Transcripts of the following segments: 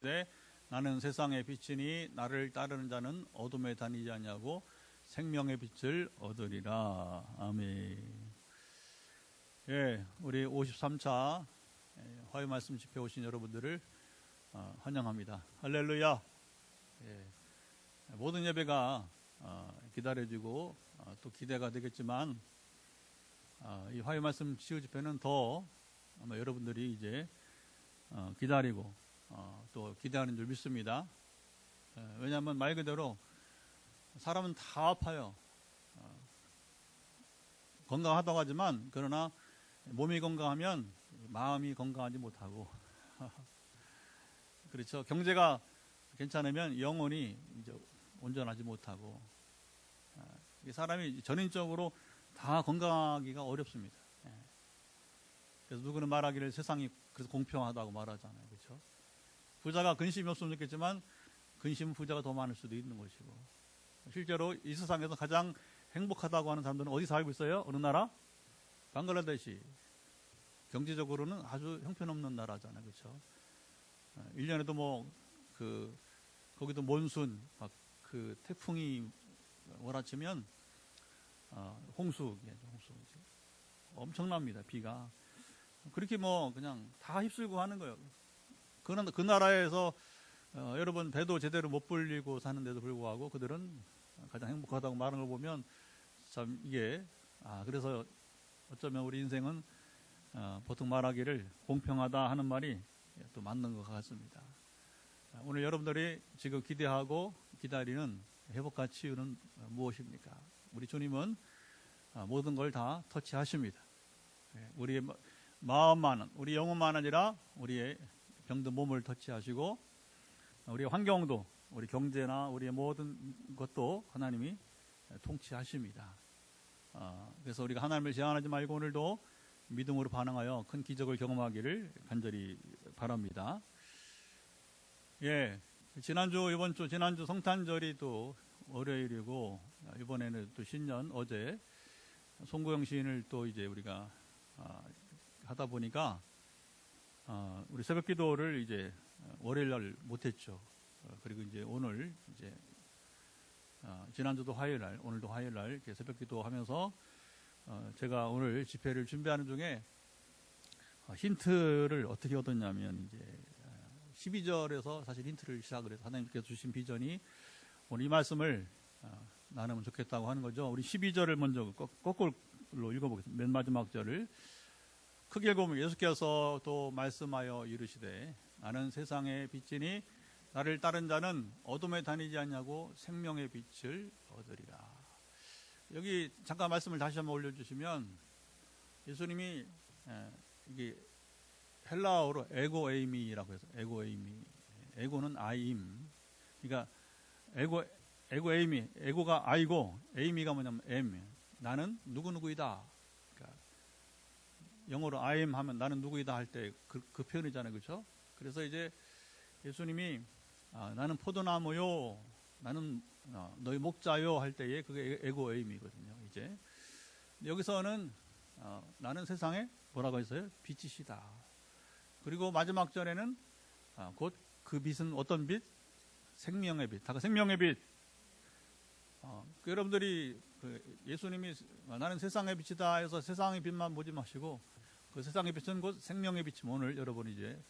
네, 나는 세상의 빛이니 나를 따르는 자는 어둠에 다니지 않냐고 생명의 빛을 얻으리라. 아멘. 예, 우리 53차 화요 말씀 집회 오신 여러분들을 환영합니다. 할렐루야. 예, 모든 예배가 기다려지고 또 기대가 되겠지만 이 화요 말씀 치유 집회는 더 아마 여러분들이 이제 기다리고 또 기대하는 줄 믿습니다. 왜냐하면 말 그대로 사람은 다 아파요. 건강하다고 하지만 그러나 몸이 건강하면 마음이 건강하지 못하고 그렇죠. 경제가 괜찮으면 영혼이 이제 온전하지 못하고 사람이 전인적으로 다 건강하기가 어렵습니다. 그래서 누구는 말하기를 세상이 그래서 공평하다고 말하잖아요. 그렇죠? 부자가 근심이 없으면 좋겠지만 근심은 부자가 더 많을 수도 있는 것이고, 실제로 이 세상에서 가장 행복하다고 하는 사람들은 어디 살고 있어요? 어느 나라? 방글라데시. 경제적으로는 아주 형편없는 나라잖아요. 그렇죠? 1년에도 거기도 몬순, 태풍이 몰아치면 홍수 엄청납니다. 비가. 그렇게 그냥 다 휩쓸고 하는 거예요. 그 나라에서 여러분 배도 제대로 못 불리고 사는데도 불구하고 그들은 가장 행복하다고 말하는 걸 보면 참 이게 그래서 어쩌면 우리 인생은 보통 말하기를 공평하다 하는 말이 또 맞는 것 같습니다. 오늘 여러분들이 지금 기대하고 기다리는 회복과 치유는 무엇입니까? 우리 주님은 모든 걸 다 터치하십니다. 우리의 마음만은, 우리 영혼만 아니라 우리의 병든 몸을 터치하시고 우리의 환경도, 우리 경제나 우리의 모든 것도 하나님이 통치하십니다. 그래서 우리가 하나님을 제한하지 말고 오늘도 믿음으로 반응하여 큰 기적을 경험하기를 간절히 바랍니다. 예, 지난주 성탄절이 또 월요일이고 이번에는 또 신년 어제 송구영 시인을 또 이제 우리가 하다 보니까 우리 새벽 기도를 이제 월요일 날 못했죠. 그리고 이제 오늘 이제 지난주도 화요일 날, 오늘도 화요일 날 이렇게 새벽 기도하면서 제가 오늘 집회를 준비하는 중에 힌트를 어떻게 얻었냐면 이제 12절에서 사실 힌트를 시작을 해서 하나님께서 주신 비전이 오늘 이 말씀을 나누면 좋겠다고 하는 거죠. 우리 12절을 먼저 거꾸로 읽어보겠습니다. 맨 마지막 절을 크게 읽어보면 예수께서 또 말씀하여 이르시되 나는 세상의 빛이니 나를 따른 자는 어둠에 다니지 않냐고 생명의 빛을 얻으리라. 여기 잠깐 말씀을 다시 한번 올려주시면 예수님이 이게 헬라어로 에고에이미라고 해서 에고는 아임. 그러니까 에고가 아이고 에이미가 뭐냐면 나는 누구누구이다. 그러니까 영어로 I am 하면 나는 누구이다 할 때 그 표현이잖아요. 그렇죠? 그래서 이제 예수님이 나는 포도나무요, 나는 너희 목자요 할 때에 그게 에고에임이거든요. 이제 여기서는 나는 세상에 뭐라고 했어요? 빛이시다. 그리고 마지막 절에는 곧 그 빛은 어떤 빛? 생명의 빛. 다 생명의 빛. 여러분들이 예수님이 나는 세상의 빛이다 해서 세상의 빛만 보지 마시고 그 세상의 빛은 곧 생명의 빛임 오늘 여러분이 이제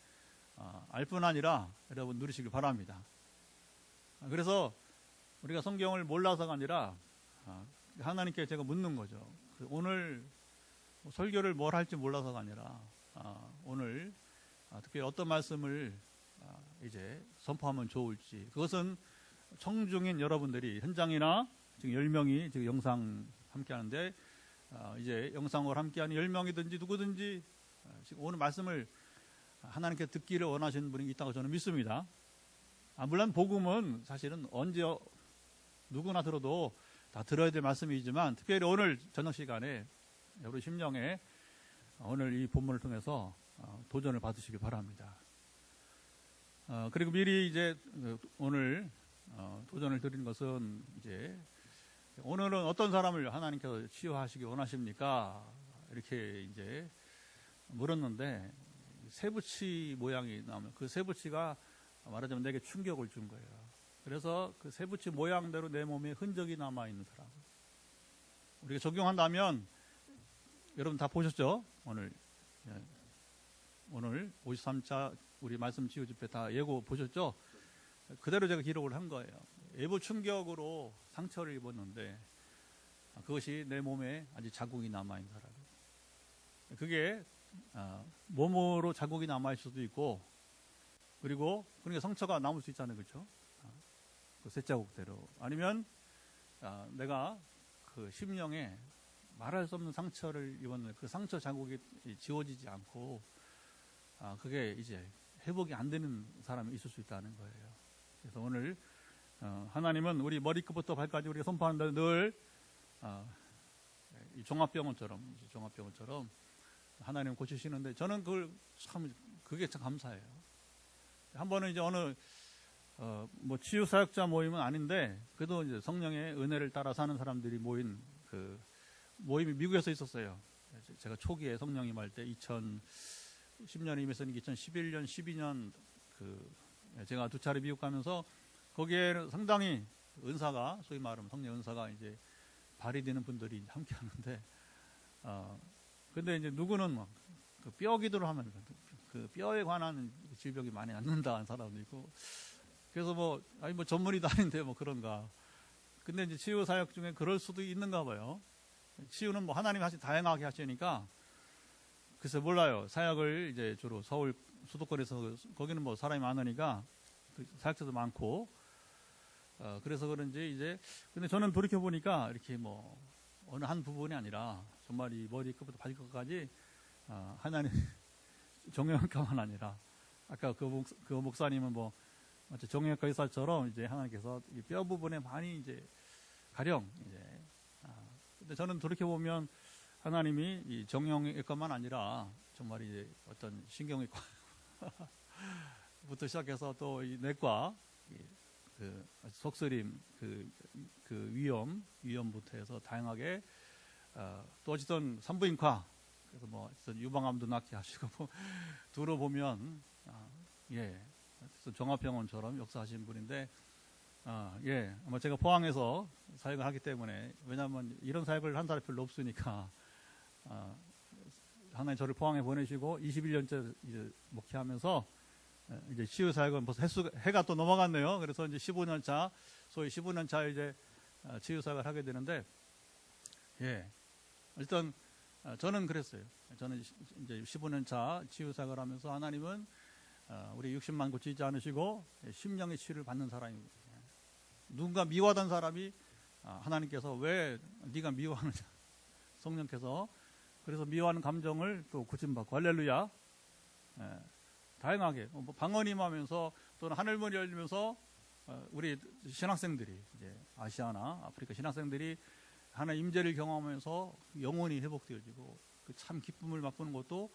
알 뿐 아니라 여러분 누리시길 바랍니다. 그래서 우리가 성경을 몰라서가 아니라 하나님께 제가 묻는 거죠. 오늘 설교를 뭘 할지 몰라서가 아니라 오늘 특별히 어떤 말씀을 이제 선포하면 좋을지, 그것은 청중인 여러분들이 현장이나 지금 10명이 지금 영상 함께 하는데 이제 영상으로 함께하는 10명이든지 누구든지 지금 오늘 말씀을 하나님께 듣기를 원하시는 분이 있다고 저는 믿습니다. 물론 복음은 사실은 언제 누구나 들어도 다 들어야 될 말씀이지만 특별히 오늘 저녁 시간에 여러분 심령에 오늘 이 본문을 통해서 도전을 받으시길 바랍니다. 그리고 미리 이제 오늘 도전을 드리는 것은 이제 오늘은 어떤 사람을 하나님께서 치유하시기 원하십니까? 이렇게 이제 물었는데 세부치 모양이 나오면 그 세부치가 말하자면 내게 충격을 준 거예요. 그래서 그 쇠붙이 모양대로 내 몸에 흔적이 남아있는 사람. 우리가 적용한다면, 여러분 다 보셨죠? 오늘 53차 우리 말씀 치유 집회 다 예고 보셨죠? 그대로 제가 기록을 한 거예요. 외부 충격으로 상처를 입었는데, 그것이 내 몸에 아직 자국이 남아있는 사람. 그게 몸으로 자국이 남아있을 수도 있고, 그리고 그러니까 상처가 남을 수 있잖아요, 그렇죠? 그 쇠자국대로. 아니면 내가 그 심령에 말할 수 없는 상처를 입었는데 그 상처 자국이 지워지지 않고 그게 이제 회복이 안 되는 사람이 있을 수 있다는 거예요. 그래서 오늘 하나님은 우리 머리끝부터 발까지 우리가 선포하는데 늘 이 종합병원처럼 하나님 고치시는데 저는 그게 참 감사해요. 한 번은 이제 어느 뭐 치유사역자 모임은 아닌데 그래도 이제 성령의 은혜를 따라 사는 사람들이 모인 그 모임이 미국에서 있었어요. 제가 초기에 성령 임할 때 2010년에 임했으니까 2011년, 12년 제가 두 차례 미국 가면서 거기에 상당히 은사가 소위 말하면 성령 은사가 이제 발휘되는 분들이 함께 하는데 근데 이제 누구는 막 그 뼈 기도를 하면 그 뼈에 관한 질병이 많이 낫는다는 사람도 있고 그래서 뭐 전문의도 아닌데 뭐 그런가. 근데 이제 치유 사역 중에 그럴 수도 있는가 봐요. 치유는 뭐 하나님이 다양하게 하시니까 글쎄 몰라요. 사역을 이제 주로 서울 수도권에서 거기는 뭐 사람이 많으니까 사역자도 많고 그래서 그런지 이제 근데 저는 돌이켜 보니까 이렇게 뭐 어느 한 부분이 아니라 정말 이 머리 끝부터 발끝까지 하나님 정형외과만 아니라 아까 그 목사님은 뭐 마치 정형외과 의사처럼 이제 하나님께서 이 뼈 부분에 많이 이제 가령 이제 근데 저는 돌이켜 보면 하나님이 이 정형외과만 아니라 정말 이제 어떤 신경외과부터 시작해서 또 이 내과 그 속쓰림 그 위염부터 해서 다양하게 또 어쨌든 산부인과 그래서 뭐 유방암도 낫게 하시고 뭐 들어보면 종합병원처럼 역사하신 분인데 아마 제가 포항에서 사역을 하기 때문에 왜냐하면 이런 사역을 한 사람이 별로 없으니까 하나님 저를 포항에 보내시고 21년째 이제 목회하면서 이제 치유 사역은 벌써 해가 또 넘어갔네요. 그래서 이제 15년 차 소위 15년 차 이제 치유 사역을 하게 되는데 일단 저는 그랬어요. 저는 이제 15년 차 치유 사역을 하면서 하나님은 우리 60만 고치지 않으시고 심령의 치유를 받는 사람이고 누군가 미워하던 사람이 하나님께서 왜 네가 미워하느냐 성령께서 그래서 미워하는 감정을 또 고침받고 할렐루야 다양하게 뭐 방언임 하면서 또는 하늘문이 열리면서 우리 신학생들이 이제 아시아나 아프리카 신학생들이 하나님 임재를 경험하면서 영혼이 회복되어지고 그 참 기쁨을 맛보는 것도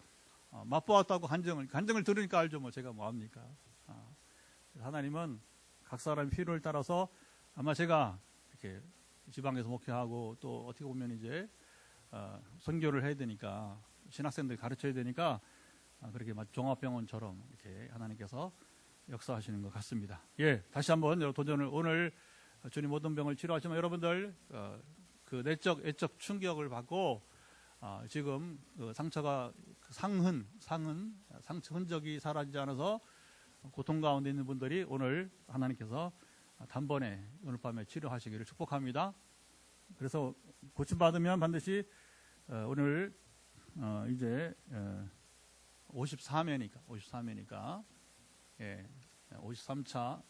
맛보았다고 간증을 들으니까 알죠. 뭐 제가 뭐 합니까? 하나님은 각 사람의 필요를 따라서 아마 제가 이렇게 지방에서 목회하고 또 어떻게 보면 이제 선교를 해야 되니까 신학생들 가르쳐야 되니까 그렇게 종합병원처럼 이렇게 하나님께서 역사하시는 것 같습니다. 다시 한번 도전을 오늘 주님 모든 병을 치료하시면 여러분들 그 내적 애적 충격을 받고 지금 그 상처가 상처 흔적이 사라지지 않아서 고통 가운데 있는 분들이 오늘 하나님께서 단번에 오늘 밤에 치료하시기를 축복합니다. 그래서 고침받으면 반드시 오늘 이제 53회니까 53차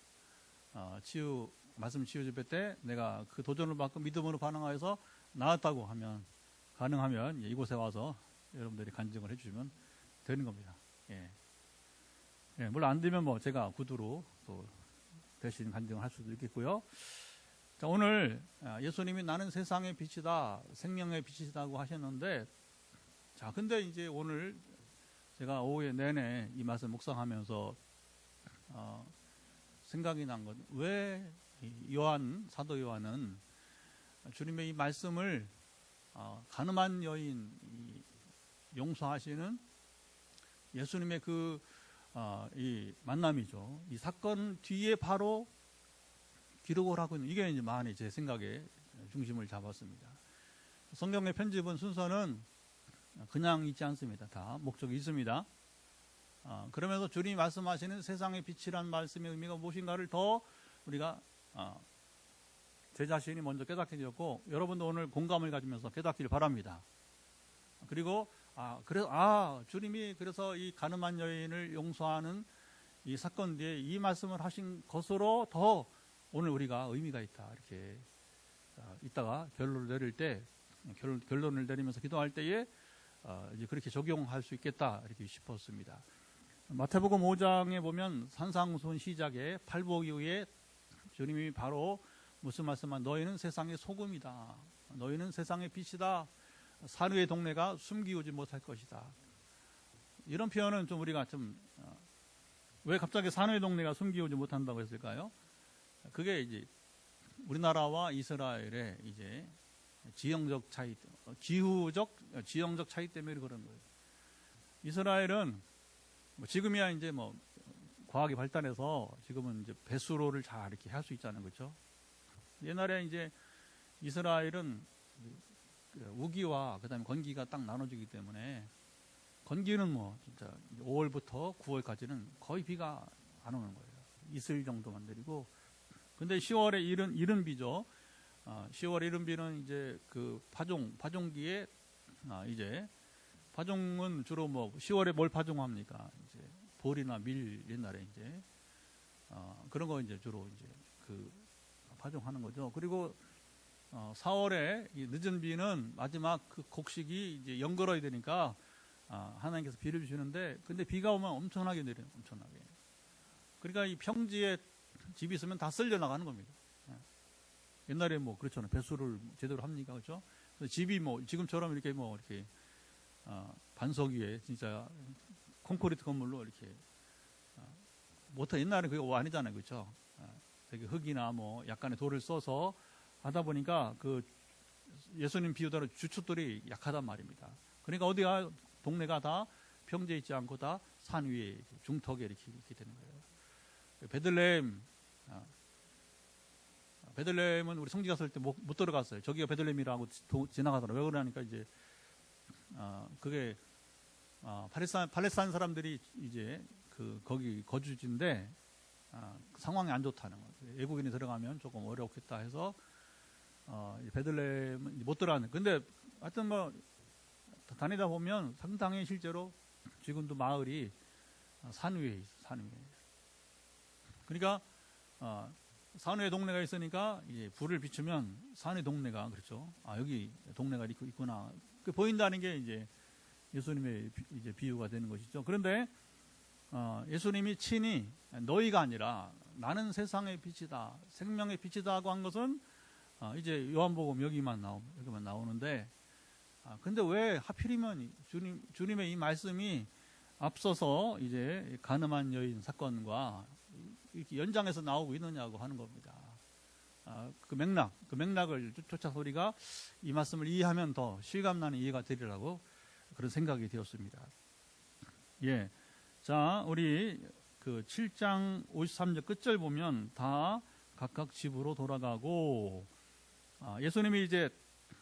말씀 치유 집회 때 내가 그 도전을 받고 믿음으로 반응하여서 나았다고 하면 가능하면 이곳에 와서 여러분들이 간증을 해주시면 되는 겁니다. 물론 안 되면 뭐 제가 구두로 또 대신 간증을 할 수도 있겠고요. 자, 오늘 예수님이 나는 세상의 빛이다, 생명의 빛이다고 하셨는데, 자, 근데 이제 오늘 제가 오후에 내내 이 말씀 묵상하면서 생각이 난 건 왜 사도 요한은 주님의 이 말씀을 가늠한 여인 용서하시는 예수님의 그 이 만남이죠. 이 사건 뒤에 바로 기록을 하고 있는 이게 이제 많이 제 생각에 중심을 잡았습니다. 성경의 편집은 순서는 그냥 있지 않습니다. 다 목적이 있습니다. 그러면서 주님이 말씀하시는 세상의 빛이란 말씀의 의미가 무엇인가를 더 우리가 제 자신이 먼저 깨닫게 되었고 여러분도 오늘 공감을 가지면서 깨닫기를 바랍니다. 그리고 주님이 그래서 이 가늠한 여인을 용서하는 이 사건 뒤에 이 말씀을 하신 것으로 더 오늘 우리가 의미가 있다. 이렇게 이따가 결론을 내리면서 기도할 때에 이제 그렇게 적용할 수 있겠다 이렇게 싶었습니다. 마태복음 5장에 보면 산상수훈 시작에 팔복 이후에 주님이 바로 무슨 말씀만 너희는 세상의 소금이다. 너희는 세상의 빛이다. 산후의 동네가 숨기우지 못할 것이다. 이런 표현은 좀 우리가 왜 갑자기 산후의 동네가 숨기우지 못한다고 했을까요? 그게 이제 우리나라와 이스라엘의 이제 지형적 차이, 지형적 차이 때문에 그런 거예요. 이스라엘은 지금이야 이제 과학이 발달해서 지금은 이제 배수로를 잘 이렇게 할 수 있잖아요, 그렇죠? 옛날에 이제 이스라엘은 우기와 그다음에 건기가 딱 나눠지기 때문에 건기는 진짜 5월부터 9월까지는 거의 비가 안 오는 거예요. 이슬 정도만 내리고. 근데 10월에 이른 비죠. 10월 이른 비는 이제 그 파종기에 이제 파종은 주로 10월에 뭘 파종합니까? 이제 보리나 밀 옛날에 이제 그런 거 이제 주로 이제 그 파종하는 거죠. 그리고 4월에 이 늦은 비는 마지막 그 곡식이 이제 연걸어야 되니까 하나님께서 비를 주시는데 근데 비가 오면 엄청나게 내려요. 엄청나게. 그러니까 이 평지에 집이 있으면 다 쓸려 나가는 겁니다. 옛날에 그렇잖아요. 배수를 제대로 합니까? 그렇죠? 집이 지금처럼 이렇게 이렇게 반석 위에 진짜 콘크리트 건물로 이렇게 옛날에 그게 아니잖아요. 그렇죠? 되게 흙이나 약간의 돌을 써서 하다 보니까 그 예수님 비유대로 주춧돌이 약하단 말입니다. 그러니까 어디가 동네가 다 평지에 있지 않고 다 산 위에 중턱에 이렇게 되는 거예요. 베들레헴은 우리 성지 갔을 때 못 들어갔어요. 저기가 베들레헴이라고 지나가더라고요. 왜 그러냐니까 이제 그게 팔레스타인 사람들이 이제 거기 거주지인데 상황이 안 좋다는 거예요. 외국인이 들어가면 조금 어렵겠다 해서 베들레헴은 못 들어가는. 근데 하여튼 다니다 보면 상당히 실제로 지금도 마을이 산 위에 있어요. 산 위에. 그러니까 산 위에 동네가 있으니까 이제 불을 비추면 산의 동네가 그렇죠. 여기 동네가 있구나. 그 보인다는 게 이제 예수님의 이제 비유가 되는 것이죠. 그런데 예수님이 친히 너희가 아니라 나는 세상의 빛이다, 생명의 빛이다고 한 것은 이제 요한복음 여기만 나오는데 근데 왜 하필이면 주님의 이 말씀이 앞서서 이제 가늠한 여인 사건과 이렇게 연장해서 나오고 있느냐고 하는 겁니다. 그 맥락을 쫓아서 우리가 이 말씀을 이해하면 더 실감나는 이해가 되리라고 그런 생각이 되었습니다. 예. 자, 우리 그 7장 53절 끝절 보면 다 각각 집으로 돌아가고 예수님이 이제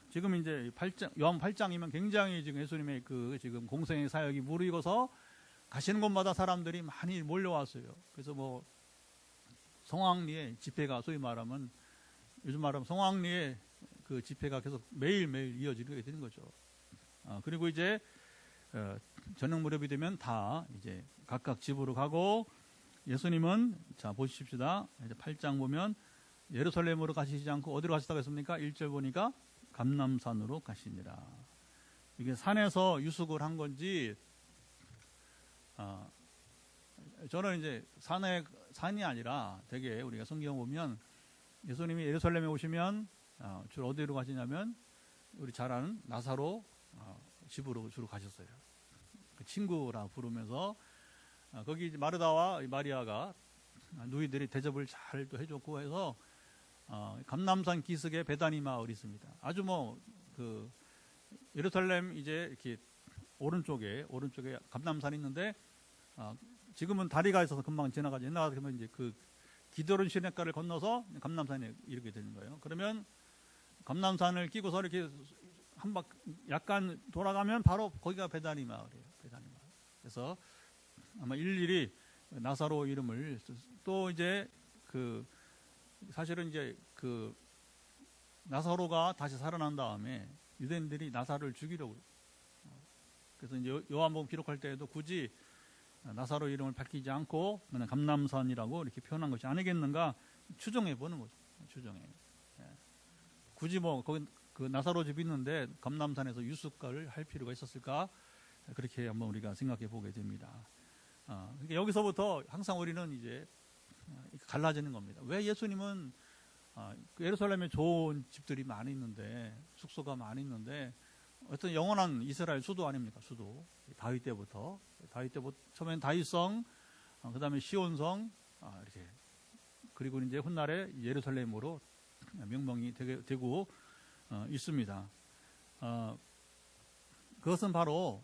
지금 이제 요한 8장이면 굉장히 지금 예수님의 그 지금 공생의 사역이 무르익어서 가시는 곳마다 사람들이 많이 몰려왔어요. 그래서 성황리에 집회가 소위 말하면 요즘 말하면 성황리에 그 집회가 계속 매일매일 이어지게 되는 거죠. 그리고 이제 저녁 무렵이 되면 다 이제 각각 집으로 가고 예수님은 자 보십시다. 이제 8장 보면 예루살렘으로 가시지 않고 어디로 가시다고 했습니까? 1절 보니까 감람산으로 가시니라. 이게 산에서 유숙을 한 건지 저는 이제 산이 아니라 되게 우리가 성경 보면 예수님이 예루살렘에 오시면 주로 어디로 가시냐면 우리 잘 아는 나사로 집으로 주로 가셨어요. 그 친구라 부르면서 거기 마르다와 마리아가 누이들이 대접을 잘 또 해줬고 해서 감람산 기슭에 베다니 마을이 있습니다. 아주 그 예루살렘 이제 이렇게 오른쪽에 감람산이 있는데 지금은 다리가 있어서 금방 지나가지. 옛날 같으면 이제 그 기도론 시냇가를 건너서 감남산에 이르게 되는 거예요. 그러면 감남산을 끼고서 이렇게 한 바 약간 돌아가면 바로 거기가 베다니 마을이에요. 베다니 마을. 그래서 아마 일일이 나사로 이름을 또 이제 그 사실은 이제 그 나사로가 다시 살아난 다음에 유대인들이 나사로를 죽이려고 그래서 이제 요한복음 기록할 때에도 굳이 나사로 이름을 밝히지 않고 그냥 감남산이라고 이렇게 표현한 것이 아니겠는가 추정해 보는 거죠. 추정해. 예. 굳이 뭐 거기 그 나사로 집이 있는데 감남산에서 유숙가를 할 필요가 있었을까? 그렇게 한번 우리가 생각해 보게 됩니다. 그러니까 여기서부터 항상 우리는 이제 갈라지는 겁니다. 왜 예수님은 예루살렘에 좋은 집들이 많이 있는데 숙소가 많이 있는데 어떤 영원한 이스라엘 수도 아닙니까? 수도 다윗 때부터 처음엔 다윗성, 그다음에 시온성 이렇게 그리고 이제 훗날에 예루살렘으로 명명이 되고 있습니다. 그것은 바로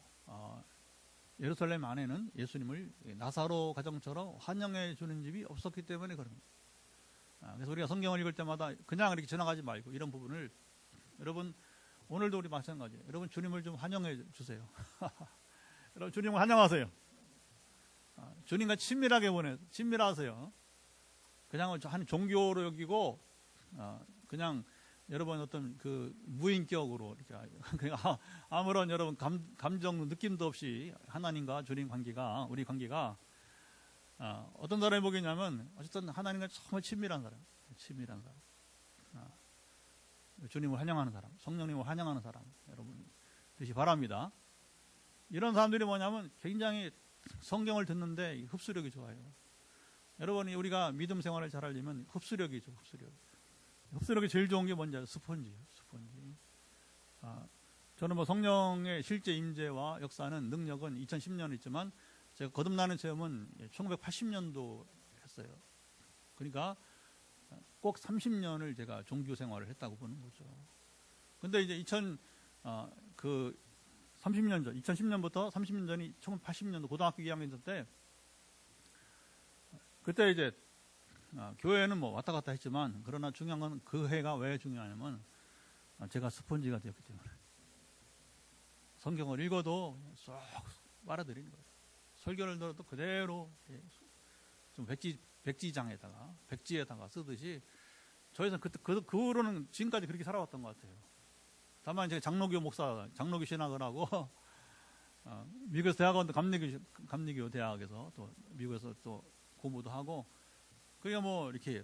예루살렘 안에는 예수님을 나사로 가정처럼 환영해 주는 집이 없었기 때문에 그럽니다. 그래서 우리가 성경을 읽을 때마다 그냥 이렇게 지나가지 말고 이런 부분을 여러분 오늘도 우리 마찬가지예요. 여러분 주님을 좀 환영해 주세요. 여러분 주님을 환영하세요. 주님과 친밀하세요. 그냥 한 종교로 여기고 그냥 여러분 어떤 그 무인격으로 이렇게 아무런 여러분 감정 느낌도 없이 하나님과 주님 관계가 우리 관계가 어떤 사람이 보겠냐면 어쨌든 하나님과 정말 친밀한 사람. 주님을 환영하는 사람, 성령님을 환영하는 사람 여러분 되시 바랍니다. 이런 사람들이 뭐냐면 굉장히 성경을 듣는데 흡수력이 좋아요. 여러분이 우리가 믿음 생활을 잘 하려면 흡수력이죠. 흡수력이 제일 좋은 게 뭔지 알아요? 스폰지예요. 스폰지. 저는 뭐 성령의 실제 임재와 역사는 능력은 2010년에 있지만 제가 거듭나는 체험은 1980년도 했어요. 그러니까 꼭 30년을 제가 종교 생활을 했다고 보는 거죠. 근데 이제 30년 전, 2010년부터 30년 전이 1980년도 고등학교 2학년 때 그때 이제 교회는 뭐 왔다 갔다 했지만 그러나 중요한 건 그 해가 왜 중요하냐면 제가 스폰지가 되었기 때문에 성경을 읽어도 쏙 빨아들이는 거예요. 설교를 들어도 그대로 좀 백지에다가 쓰듯이 저희는 그 후로는 지금까지 그렇게 살아왔던 것 같아요. 다만 제가 장로교 신학을 하고 미국에서 대학원 감리교 대학에서 또 미국에서 또 공부도 하고 그게 뭐 이렇게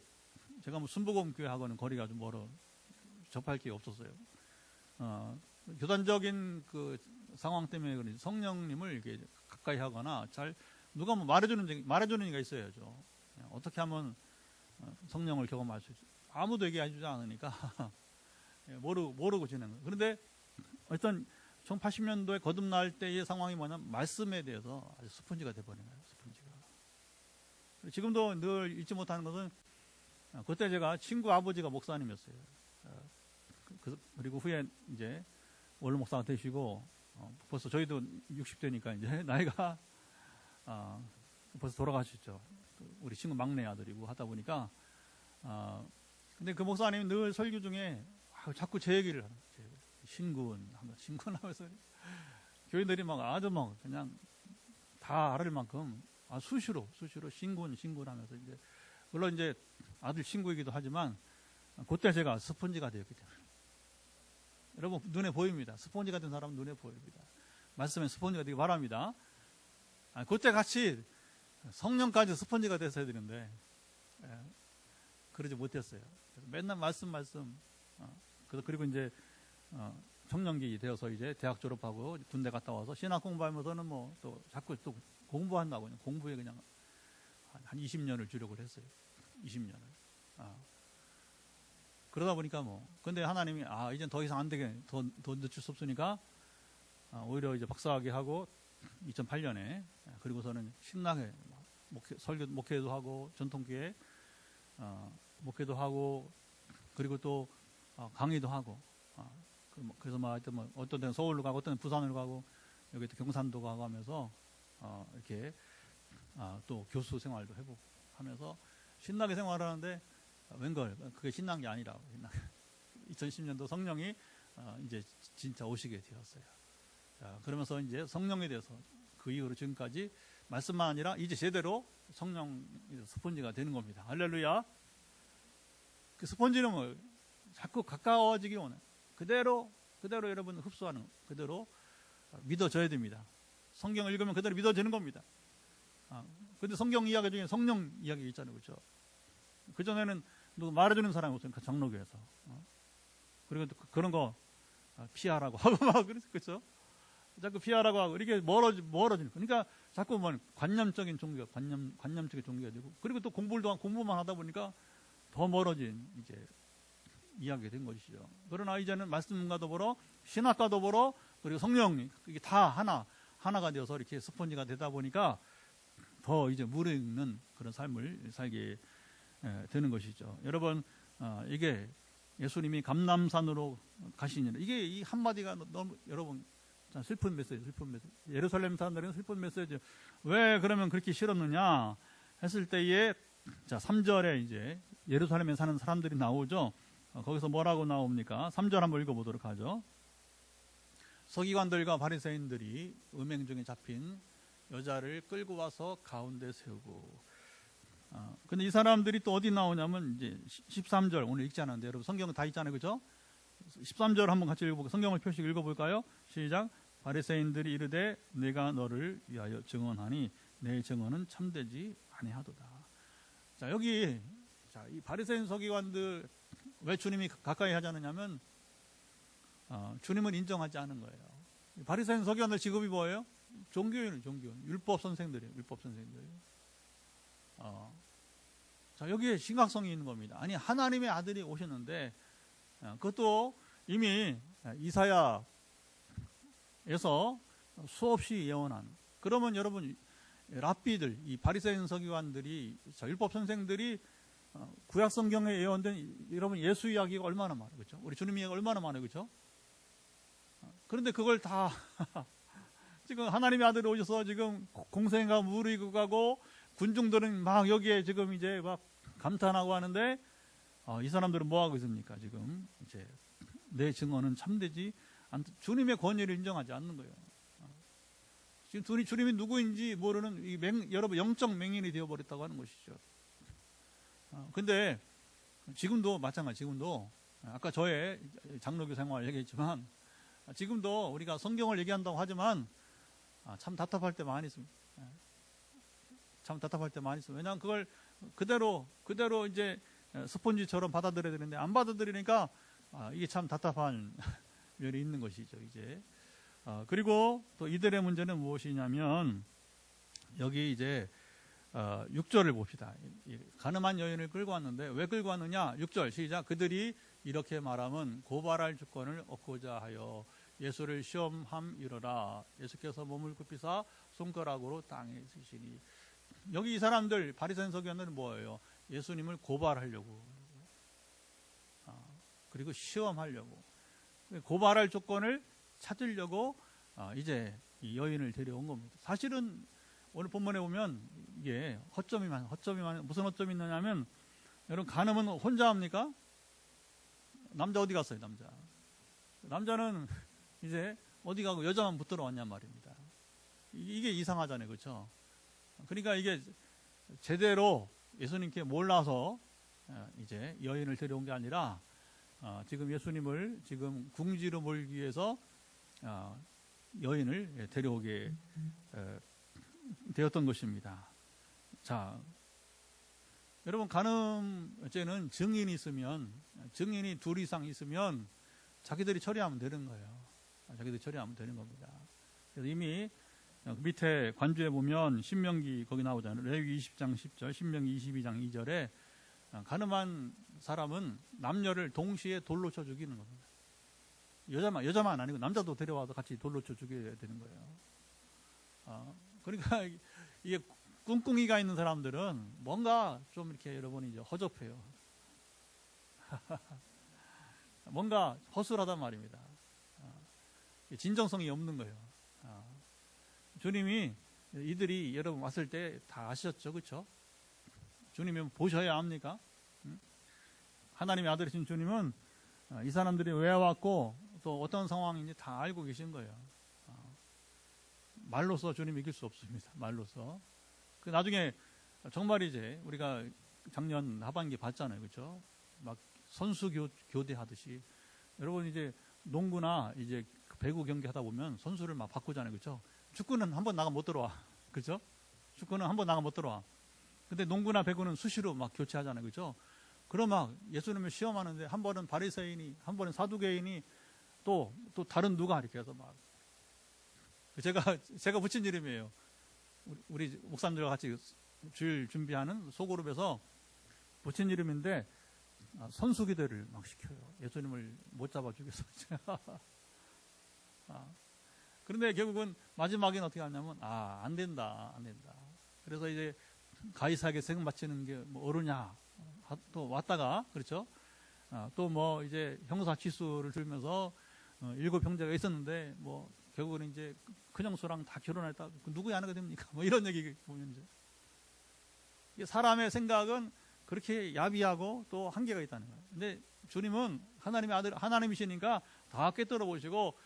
제가 뭐 순복음 교회하고는 거리가 좀 멀어 접할 게 없었어요. 교단적인 그 상황 때문에 성령님을 이렇게 가까이 하거나 잘 누가 뭐 말해주는 이가 있어야죠. 어떻게 하면 성령을 경험할 수 있어요. 아무도 얘기해주지 않으니까 모르고 지내는 거예요. 그런데 어떤 1980년도에 거듭날 때의 상황이 뭐냐면 말씀에 대해서 아주 스펀지가 돼버린 거예요. 스펀지가. 지금도 늘 잊지 못하는 것은 그때 제가 친구 아버지가 목사님이었어요. 그리고 후에 이제 원로 목사가 되시고 벌써 저희도 60대니까 이제 나이가 벌써 돌아가셨죠. 우리 친구 막내 아들이고 하다 보니까 근데 그 목사님이 늘 설교 중에 자꾸 제 얘기를 하는 거예요. 신군하면서 교인들이 막 아주 막 그냥 다 알을 만큼 수시로 신군하면서 이제 물론 이제 아들 친구이기도 하지만 그때 제가 스폰지가 되었기 때문에 여러분 눈에 보입니다. 스폰지가 된 사람은 눈에 보입니다. 말씀에 스폰지가 되기 바랍니다. 그때 같이 성령까지 스폰지가 됐어야 되는데 그러지 못했어요. 그래서 맨날 말씀 그리고 이제 청년기 되어서 이제 대학 졸업하고 군대 갔다 와서 신학 공부하면서는 뭐 또 자꾸 또 공부한다고 공부에 그냥 한 20년을 주력을 했어요. 20년을. 그러다 보니까 근데 하나님이 이젠 더 이상 안 되게 더 늦출 수 없으니까 오히려 이제 박사학위 하고 2008년에 그리고서는 신나게 목회도 하고 전통교회 목회도 하고 그리고 또 강의도 하고 그래서 하여튼 어떤 데는 서울로 가고 어떤 데는 부산으로 가고 여기 또 경산도 가고 하면서 이렇게 또 교수 생활도 해보고 하면서 신나게 생활하는데 웬걸 그게 신난 게 아니라 2010년도 성령이 이제 진짜 오시게 되었어요. 자, 그러면서 이제 성령에 대해서 그 이후로 지금까지 말씀만 아니라 이제 제대로 성령 스폰지가 되는 겁니다. 할렐루야. 그 스폰지는 뭐 자꾸 가까워지기 원해. 그대로 여러분 흡수하는 그대로 믿어져야 됩니다. 성경을 읽으면 그대로 믿어지는 겁니다. 근데 성경 이야기 중에 성령 이야기 있잖아요. 그렇죠? 그전에는 누구 말해주는 사람이 없으니까 장로교에서. 그리고 또 그런 거 피하라고 하고 막 그렇죠? 자꾸 피하라고 하고 이렇게 멀어지니까. 그러니까 자꾸 뭐 관념적인 종교가 되고, 그리고 또 공부만 하다 보니까 더 멀어진 이제 이야기가 된 것이죠. 그러나 이제는 말씀과 더불어 신학과 더불어 그리고 성령 이게 다 하나가 되어서 이렇게 스폰지가 되다 보니까 더 이제 무르익는 그런 삶을 살게 되는 것이죠. 여러분, 이게 예수님이 감람산으로 가시니라. 이게 이 한마디가 너무 여러분 슬픈 메시지. 예루살렘 사람들은 슬픈 메시지. 왜 그러면 그렇게 싫었느냐 했을 때에 자 3절에 이제 예루살렘에 사는 사람들이 나오죠. 거기서 뭐라고 나옵니까? 3절 한번 읽어보도록 하죠. 서기관들과 바리새인들이 음행 중에 잡힌 여자를 끌고 와서 가운데 세우고. 근데 이 사람들이 또 어디 나오냐면 이제 13절 오늘 읽지 않았는데 여러분 성경은 다 있잖아요, 그죠? 13절 한번 같이 읽어볼까요? 성경을 표식 읽어볼까요? 시작. 바리새인들이 이르되 내가 너를 위하여 증언하니 내 증언은 참되지 아니하도다. 자 여기 이 바리새인 서기관들 왜 주님이 가까이 하지 않느냐면 주님을 인정하지 않은 거예요. 바리새인 서기관들 직업이 뭐예요? 종교인, 율법 선생들이에요. 자 여기에 심각성이 있는 겁니다. 아니 하나님의 아들이 오셨는데 그것도 이미 이사야에서 수없이 예언한. 그러면 여러분 랍비들, 이 바리새인 서기관들이 율법 선생들이 구약 성경에 예언된 여러분 예수 이야기가 얼마나 많아요, 그렇죠? 우리 주님 이야기가 얼마나 많아요, 그렇죠? 그런데 그걸 다 지금 하나님의 아들이 오셔서 지금 공생과 무르익고 가고 군중들은 막 여기에 지금 이제 막 감탄하고 하는데 이 사람들은 뭐 하고 있습니까? 지금 이제 내 증언은 참되지 않. 주님의 권위를 인정하지 않는 거예요. 지금 주님이 누구인지 모르는 여러분 영적 맹인이 되어버렸다고 하는 것이죠. 근데 지금도 마찬가지. 지금도 아까 저의 장로교 생활 얘기했지만 지금도 우리가 성경을 얘기한다고 하지만 참 답답할 때 많이 있습니다. 왜냐하면 그걸 그대로 이제 스폰지처럼 받아들여야 되는데 안 받아들이니까 이게 참 답답한 면이 있는 것이죠. 이제 그리고 또 이들의 문제는 무엇이냐면 여기 이제 6절을 봅시다. 가늠한 여인을 끌고 왔는데 왜 끌고 왔느냐? 6절 시작. 그들이 이렇게 말하면 고발할 주권을 얻고자 하여 예수를 시험함이러라. 예수께서 몸을 굽히사 손가락으로 땅에 쓰시니. 여기 이 사람들 바리새인 서기관들은 뭐예요? 예수님을 고발하려고 그리고 시험하려고 고발할 조건을 찾으려고 이제 이 여인을 데려온 겁니다. 사실은 오늘 본문에 보면 이게 허점이 무슨 허점이 있느냐면 여러분 간음은 혼자 합니까? 남자 어디 갔어요? 남자는 이제 어디 가고 여자만 붙들어 왔냔 말입니다. 이게 이상하잖아요, 그렇죠? 그러니까 이게 제대로 예수님께 몰라서 이제 여인을 데려온 게 아니라 지금 예수님을 지금 궁지로 몰기 위해서 여인을 데려오게 되었던 것입니다. 자, 여러분 간음죄는 증인이 둘 이상 있으면 자기들이 처리하면 되는 거예요. 자기들이 처리하면 되는 겁니다. 그래서 이미 밑에 관주에 보면 신명기 거기 나오잖아요. 레위기 20장 10절, 신명기 22장 2절에 간음한 사람은 남녀를 동시에 돌로 쳐 죽이는 겁니다. 여자만 아니고 남자도 데려와서 같이 돌로 쳐 죽여야 되는 거예요. 그러니까 이게 꿍꿍이가 있는 사람들은 뭔가 좀 이렇게 여러분이 이제 허접해요. 뭔가 허술하단 말입니다. 진정성이 없는 거예요. 주님이 이들이 여러분 왔을 때 다 아셨죠, 그렇죠? 주님이 보셔야 합니까? 하나님의 아들이신 주님은 이 사람들이 왜 왔고 또 어떤 상황인지 다 알고 계신 거예요. 말로써 주님 이길 수 없습니다. 말로써. 그 나중에 정말 이제 우리가 작년 하반기 봤잖아요, 그렇죠? 막 선수 교대 하듯이 여러분 이제 농구나 이제 배구 경기 하다 보면 선수를 막 바꾸잖아요, 그렇죠? 축구는 한 번 나가 못 들어와, 그렇죠? 축구는 한 번 나가 못 들어와. 근데 농구나 배구는 수시로 막 교체하잖아요, 그렇죠? 그럼 막 예수님을 시험하는데 한 번은 바리새인이, 한 번은 사두개인이 또 다른 누가 이렇게 해서 막 제가 붙인 이름이에요. 우리 목사님들과 같이 주일 준비하는 소그룹에서 붙인 이름인데 선수 기대를 막 시켜요. 예수님을 못 잡아주겠어. 그런데 결국은 마지막에는 어떻게 하냐면 안 된다. 그래서 이제 가이사에게 세금 바치는 게 뭐 어르냐 또 왔다가 그렇죠. 또 뭐 이제 형사 취소를 들면서 7 형제가 있었는데 뭐 결국은 이제 큰 형수랑 다 결혼했다. 누구야 아내가 됩니까? 뭐 이런 얘기 보면 이제 사람의 생각은 그렇게 야비하고 또 한계가 있다는 거예요. 근데 주님은 하나님의 아들, 하나님이시니까 다 꿰뚫어 보시고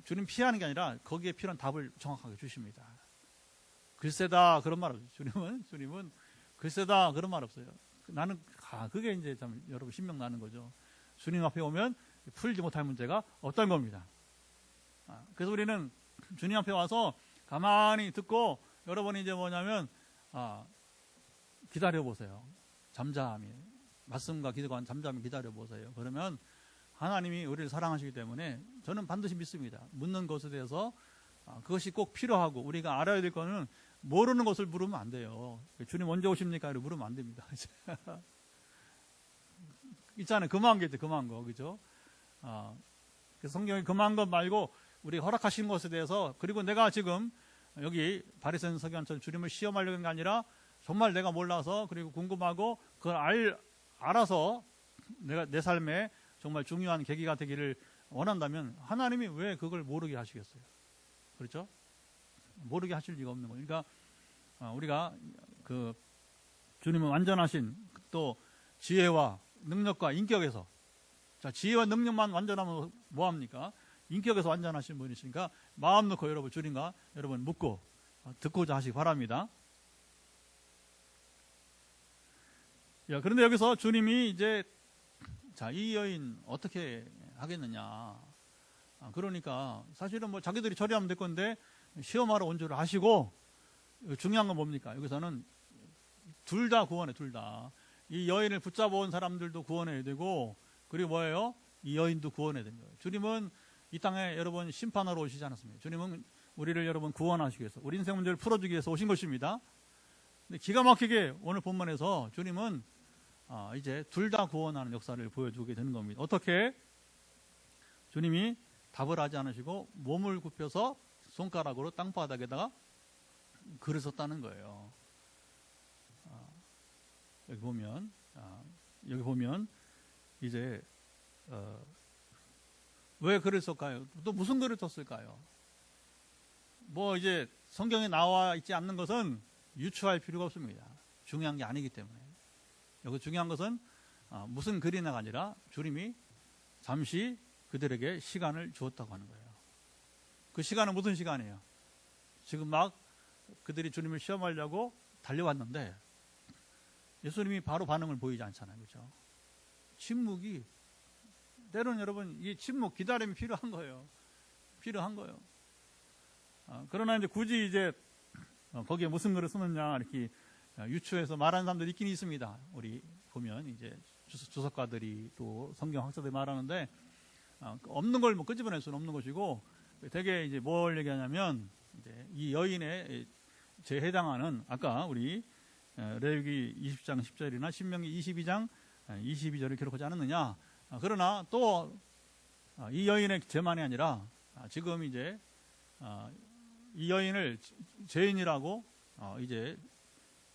주님 피하는 게 아니라 거기에 필요한 답을 정확하게 주십니다. 글쎄다 그런 말 없어요. 주님은 글쎄다 그런 말 없어요. 나는 그게 이제 참 여러분 신명 나는 거죠. 주님 앞에 오면 풀지 못할 문제가 없다는 겁니다. 그래서 우리는 주님 앞에 와서 가만히 듣고 여러분이 이제 뭐냐면 기다려 보세요. 잠잠히 말씀과 기도가 잠잠히 기다려 보세요. 그러면 하나님이 우리를 사랑하시기 때문에 저는 반드시 믿습니다. 묻는 것에 대해서 그것이 꼭 필요하고 우리가 알아야 될 거는 모르는 것을 물으면 안 돼요. 주님 언제 오십니까? 이렇게 물으면 안 됩니다. 있잖아요. 금한 게 있죠. 금한 거. 그죠? 그래서 성경에 금한 것 말고 우리 허락하신 것에 대해서 그리고 내가 지금 여기 바리새인 서기관처럼 주님을 시험하려는 게 아니라 정말 내가 몰라서 그리고 궁금하고 그걸 알아서 내가 내 삶에 정말 중요한 계기가 되기를 원한다면 하나님이 왜 그걸 모르게 하시겠어요? 그렇죠? 모르게 하실 리가 없는 거예요. 그러니까 우리가 그 주님은 완전하신 또 지혜와 능력과 인격에서 자 지혜와 능력만 완전하면 뭐합니까? 인격에서 완전하신 분이시니까 마음 놓고 여러분 주님과 여러분 묻고 듣고자 하시기 바랍니다. 그런데 여기서 주님이 이제 이 여인 어떻게 하겠느냐. 그러니까 사실은 뭐 자기들이 처리하면 될 건데 시험하러 온 줄 아시고 중요한 건 뭡니까? 여기서는 둘 다 구원해, 둘 다. 이 여인을 붙잡아온 사람들도 구원해야 되고 그리고 뭐예요? 이 여인도 구원해야 되는 거예요. 주님은 이 땅에 여러분 심판하러 오시지 않았습니다. 주님은 우리를 여러분 구원하시기 위해서 우리 인생 문제를 풀어주기 위해서 오신 것입니다. 근데 기가 막히게 오늘 본문에서 주님은 이제 둘 다 구원하는 역사를 보여주게 되는 겁니다. 어떻게? 주님이 답을 하지 않으시고 몸을 굽혀서 손가락으로 땅바닥에다가 글을 썼다는 거예요. 여기 보면 이제 왜 글을 썼을까요? 또 무슨 글을 썼을까요? 뭐 이제 성경에 나와 있지 않는 것은 유추할 필요가 없습니다. 중요한 게 아니기 때문에. 여기 중요한 것은 무슨 글이나가 아니라 주님이 잠시 그들에게 시간을 주었다고 하는 거예요. 그 시간은 무슨 시간이에요? 지금 막 그들이 주님을 시험하려고 달려왔는데 예수님이 바로 반응을 보이지 않잖아요. 그렇죠? 침묵이 때로는 여러분 이 침묵 기다림이 필요한 거예요. 그러나 이제 굳이 이제 거기에 무슨 글을 쓰느냐 이렇게 유추해서 말하는 사람들이 있긴 있습니다. 우리 보면 이제 주석가들이 또 성경 학자들이 말하는데 없는 걸 뭐 끄집어낼 수는 없는 것이고 되게 이제 뭘 얘기하냐면 이제 이 여인의 제 해당하는 아까 우리 레위기 20장 10절이나 신명기 22장 22절을 기록하지 않았느냐. 그러나 또 이 여인의 죄만이 아니라 지금 이제 이 여인을 죄인이라고 이제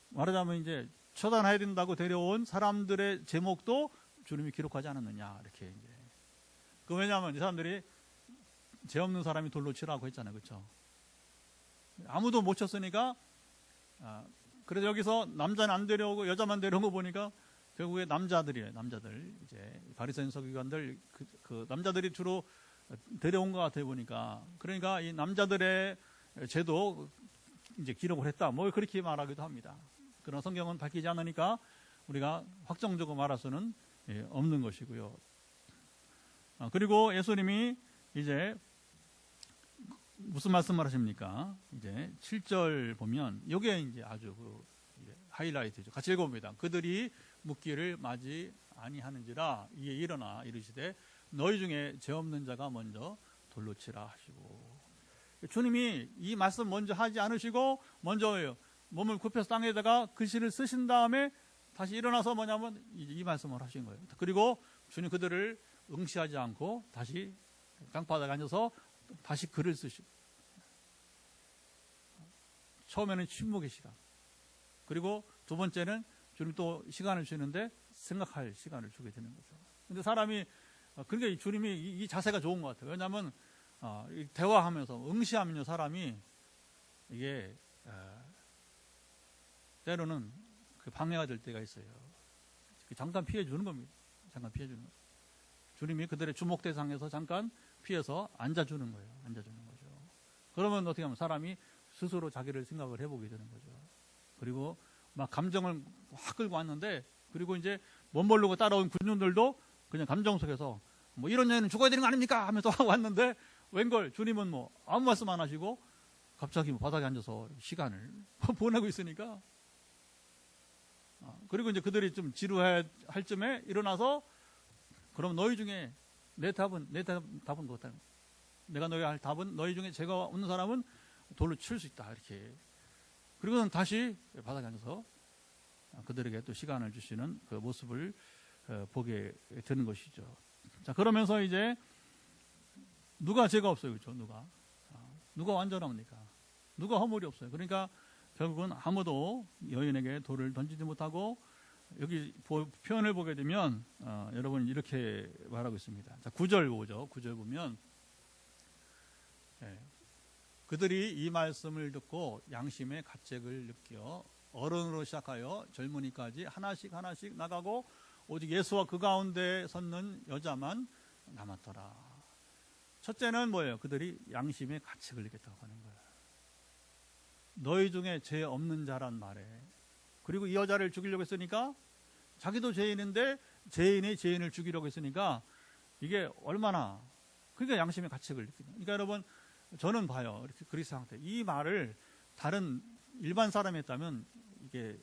말하자면 이제 처단해야 된다고 데려온 사람들의 제목도 주님이 기록하지 않았느냐 이렇게 이제. 그 왜냐하면 이 사람들이 죄 없는 사람이 돌로 치라고 했잖아요, 그렇죠? 아무도 못 쳤으니까 그래서 여기서 남자는 안 데려오고 여자만 데려온 거 보니까 결국에 남자들이에요. 남자들 이제 바리새인 서기관들 그 남자들이 주로 데려온 것 같아 보니까 그러니까 이 남자들의 죄도 이제 기록을 했다. 뭐 그렇게 말하기도 합니다. 그러나 성경은 밝히지 않으니까 우리가 확정적으로 말할 수는 없는 것이고요. 그리고 예수님이 이제 무슨 말씀을 하십니까? 이제 7절 보면 이게 이제 아주 하이라이트죠. 같이 읽어봅니다. 그들이 묻기를 마지 아니하는지라 이에 일어나 이르시되 너희 중에 죄 없는 자가 먼저 돌로 치라 하시고, 주님이 이 말씀 먼저 하지 않으시고 먼저 몸을 굽혀서 땅에다가 글씨를 쓰신 다음에 다시 일어나서 뭐냐면 이 말씀을 하신 거예요. 그리고 주님 그들을 응시하지 않고 다시 땅바닥에 앉아서 다시 글을 쓰시고, 처음에는 침묵의 시간, 그리고 두 번째는 주님 또 시간을 주는데 생각할 시간을 주게 되는 거죠. 근데 사람이 그러니까 주님이 이 자세가 좋은 것 같아요. 왜냐하면 대화하면서 응시하면요 사람이 이게 때로는 방해가 될 때가 있어요. 잠깐 피해 주는 겁니다. 잠깐 피해 주는 거예요. 주님이 그들의 주목 대상에서 잠깐 피해서 앉아주는 거예요. 앉아주는 거죠. 그러면 어떻게 하면 사람이 스스로 자기를 생각을 해보게 되는 거죠. 그리고 막 감정을 확 끌고 왔는데, 그리고 이제 못 모르고 따라온 군중들도 그냥 감정 속에서 뭐 이런 여인은 죽어야 되는 거 아닙니까? 하면서 왔는데 웬걸 주님은 뭐 아무 말씀 안 하시고 갑자기 뭐 바닥에 앉아서 시간을 보내고 있으니까, 그리고 이제 그들이 좀 지루할 쯤에 일어나서 그럼 너희 중에 내 답은 그렇다. 내가 너희 할 답은 너희 중에 죄가 없는 사람은 돌로 칠 수 있다. 이렇게. 그리고는 다시 바닥에 앉아서 그들에게 또 시간을 주시는 그 모습을 보게 되는 것이죠. 자, 그러면서 이제 누가 죄가 없어요, 그렇죠? 누가 완전합니까? 누가 허물이 없어요. 그러니까 결국은 아무도 여인에게 돌을 던지지 못하고, 여기 표현을 보게 되면 여러분 이렇게 말하고 있습니다. 자, 9절 보죠. 9절 보면 그들이 이 말씀을 듣고 양심의 가책을 느껴 어른으로 시작하여 젊은이까지 하나씩 나가고 오직 예수와 그 가운데 섰는 여자만 남았더라. 첫째는 뭐예요? 그들이 양심의 가책을 느꼈다고 하는 거예요. 너희 중에 죄 없는 자란 말에, 그리고 이 여자를 죽이려고 했으니까 자기도 죄인인데 죄인을 죽이려고 했으니까 이게 얼마나, 그러니까 양심의 가책을 느끼는. 그러니까 여러분 저는 봐요. 이렇게 그리스도 상태 이 말을 다른 일반 사람이 했다면 이게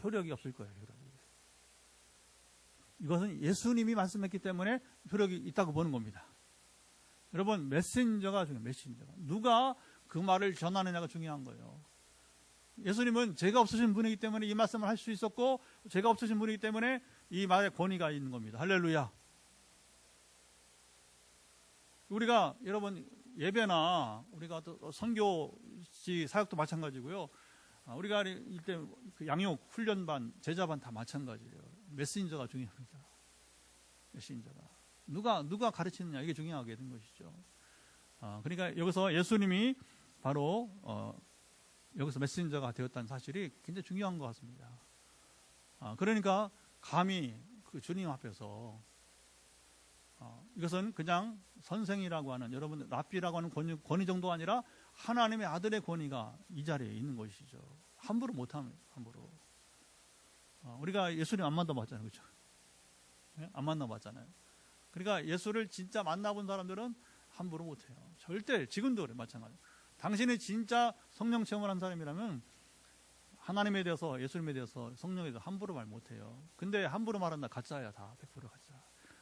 효력이 없을 거예요. 이것은 예수님이 말씀했기 때문에 효력이 있다고 보는 겁니다. 여러분 메신저가 중요해요. 메신저가 누가 그 말을 전하느냐가 중요한 거예요. 예수님은 죄가 없으신 분이기 때문에 이 말씀을 할 수 있었고, 죄가 없으신 분이기 때문에 이 말에 권위가 있는 겁니다. 할렐루야. 우리가 여러분 예배나 우리가 또 선교지 사역도 마찬가지고요. 우리가 이때 그 양육 훈련반, 제자반 다 마찬가지예요. 메신저가 중요합니다. 메신저가 누가 가르치느냐, 이게 중요하게 된 것이죠. 그러니까 여기서 예수님이 바로 여기서 메신저가 되었다는 사실이 굉장히 중요한 것 같습니다. 그러니까 감히 그 주님 앞에서 이것은 그냥 선생이라고 하는, 여러분 랍비라고 하는 권위 정도가 아니라 하나님의 아들의 권위가 이 자리에 있는 것이죠. 함부로 못합니다. 함부로. 우리가 예수님 안 만나봤잖아요, 그렇죠? 네? 안 만나봤잖아요. 그러니까 예수를 진짜 만나본 사람들은 함부로 못해요. 절대. 지금도 그래, 마찬가지. 당신이 진짜 성령 체험을 한 사람이라면 하나님에 대해서, 예수님에 대해서, 성령에 대해서 함부로 말 못해요. 근데 함부로 말한다, 가짜야. 다 100% 가짜.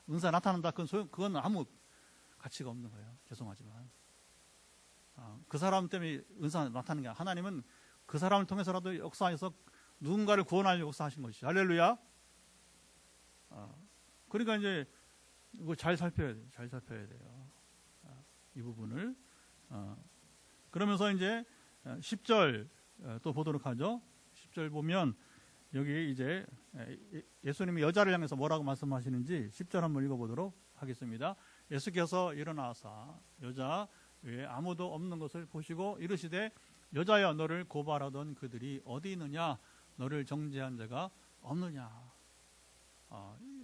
은사 나타난다, 그건 아무 가치가 없는 거예요. 죄송하지만 그 사람 때문에 은사 나타나는 게 아니라 하나님은 그 사람을 통해서라도 역사해서 누군가를 구원하려고 역사하신 것이죠. 할렐루야. 그러니까 이제 이거 잘 살펴야 돼요. 잘 살펴야 돼요. 이 부분을. 그러면서 이제 10절 또 보도록 하죠. 10절 보면 여기 이제 예수님이 여자를 향해서 뭐라고 말씀하시는지 10절 한번 읽어보도록 하겠습니다. 예수께서 일어나사 여자 외에 아무도 없는 것을 보시고 이르시되 여자여 너를 고발하던 그들이 어디 있느냐? 너를 정죄한 자가 없느냐?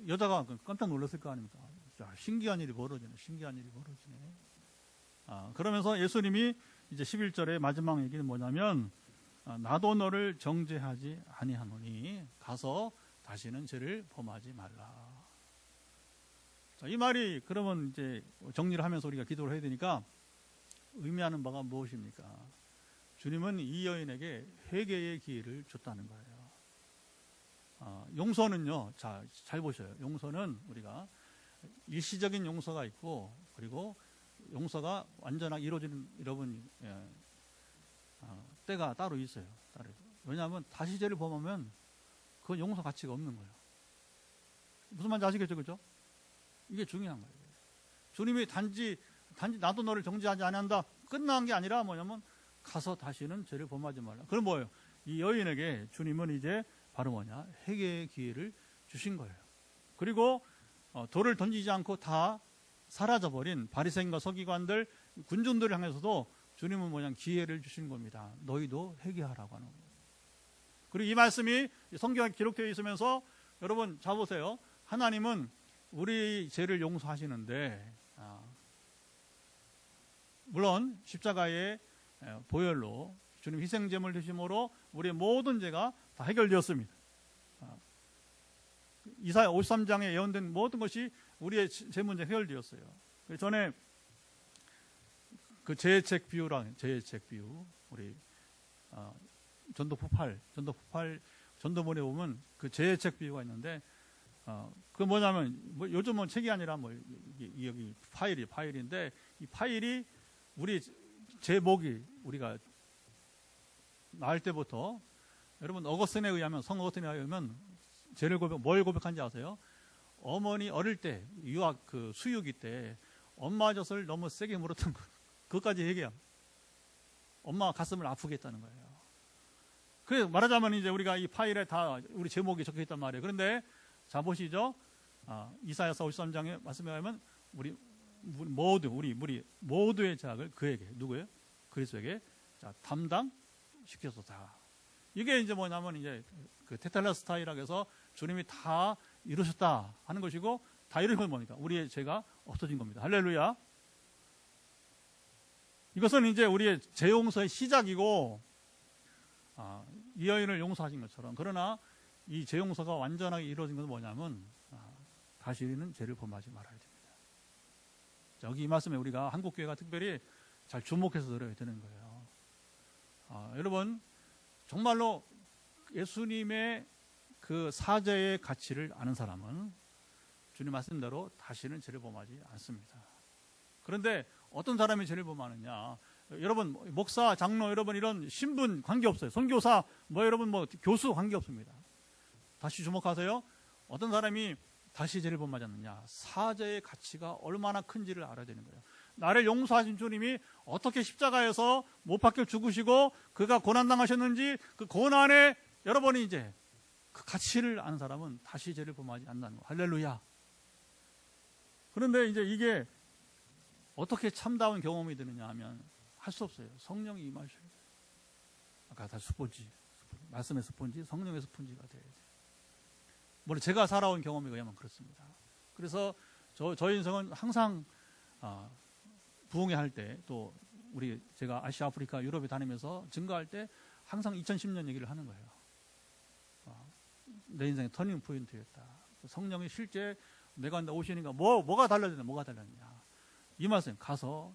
여자가 깜짝 놀랐을 거 아닙니까? 자, 신기한 일이 벌어지네. 신기한 일이 벌어지네. 그러면서 예수님이 이제 11절의 마지막 얘기는 뭐냐면, 나도 너를 정죄하지 아니하노니 가서 다시는 죄를 범하지 말라. 자, 이 말이 그러면 이제 정리를 하면서 우리가 기도를 해야 되니까 의미하는 바가 무엇입니까? 주님은 이 여인에게 회개의 기회를 줬다는 거예요. 용서는요, 자, 잘 보셔요. 용서는 우리가 일시적인 용서가 있고, 그리고 용서가 완전하게 이루어지는 여러분 때가 따로 있어요. 왜냐하면 다시 죄를 범하면 그건 용서 가치가 없는 거예요. 무슨 말인지 아시겠죠, 그죠? 이게 중요한 거예요. 주님이 단지 나도 너를 정죄하지 아니한다 끝난 게 아니라 뭐냐면 가서 다시는 죄를 범하지 말라. 그럼 뭐예요? 이 여인에게 주님은 이제 바로 뭐냐? 회개의 기회를 주신 거예요. 그리고 돌을 던지지 않고 다 사라져버린 바리새인과 서기관들, 군중들을 향해서도 주님은 뭐냐? 기회를 주신 겁니다. 너희도 회개하라고 하는 거예요. 그리고 이 말씀이 성경에 기록되어 있으면서 여러분 잘 보세요. 하나님은 우리 죄를 용서하시는데 물론 십자가의 보혈로 주님 희생제물 되심으로 우리의 모든 죄가 다 해결되었습니다. 이사야 53장에 예언된 모든 것이 우리의 죄 문제 해결되었어요. 전에 그 죄책 비유랑 죄책 비유 우리 전도본에 보면 그 죄책 비유가 있는데 그 뭐냐면 요즘은 책이 아니라 여기 파일인데 이 파일이 우리 제목이 우리가 나을 때부터 여러분 성 어거스틴에 의하면 죄를 뭘 고백한지 아세요? 어머니 어릴 때 유학 그 수유기 때 엄마 젖을 너무 세게 물었던 거 그것까지 얘기해요. 엄마 가슴을 아프게 했다는 거예요. 그래서 말하자면 이제 우리가 이 파일에 다 우리 제목이 적혀 있단 말이에요. 그런데 자 보시죠. 이사야서 53장에 말씀에 하면 우리 모두의 죄악을 그에게 누구예요? 그리스도에게 담당시켰었다. 이게 이제 뭐냐면 이제 그 테텔레스타이라고 해서 주님이 다 이루셨다 하는 것이고 다 이루신 건 뭡니까? 우리의 죄가 없어진 겁니다. 할렐루야. 이것은 이제 우리의 죄 용서의 시작이고 이 여인을 용서하신 것처럼 그러나 이 죄 용서가 완전하게 이루어진 것은 뭐냐면 다시는 죄를 범하지 말아야 됩니다. 여기 이 말씀에 우리가 한국교회가 특별히 잘 주목해서 들어야 되는 거예요. 여러분 정말로 예수님의 그 사죄의 가치를 아는 사람은 주님 말씀대로 다시는 죄를 범하지 않습니다. 그런데 어떤 사람이 죄를 범하느냐? 여러분 목사, 장로, 여러분 이런 신분 관계없어요. 선교사, 여러분 교수 관계없습니다. 다시 주목하세요. 어떤 사람이 다시 죄를 범하지 않느냐? 사죄의 가치가 얼마나 큰지를 알아야 되는 거예요. 나를 용서하신 주님이 어떻게 십자가에서 못 박혀 죽으시고 그가 고난당하셨는지 그 고난에 여러분이 이제 그 가치를 아는 사람은 다시 죄를 범하지 않는다는 거예요. 할렐루야. 그런데 이제 이게 어떻게 참다운 경험이 되느냐 하면 할 수 없어요. 성령이 임하셔야 돼요. 아까 다 말씀의 스폰지, 성령의 스폰지가 돼야 돼요. 물론 제가 살아온 경험에 의하면 그렇습니다. 그래서 저희 인생은 항상 부흥회 할 때 또 제가 아시아, 아프리카, 유럽에 다니면서 증거할 때 항상 2010년 얘기를 하는 거예요. 내 인생의 터닝 포인트였다. 성령이 실제 내가 오시니까 뭐가 달라졌냐. 이 말씀 가서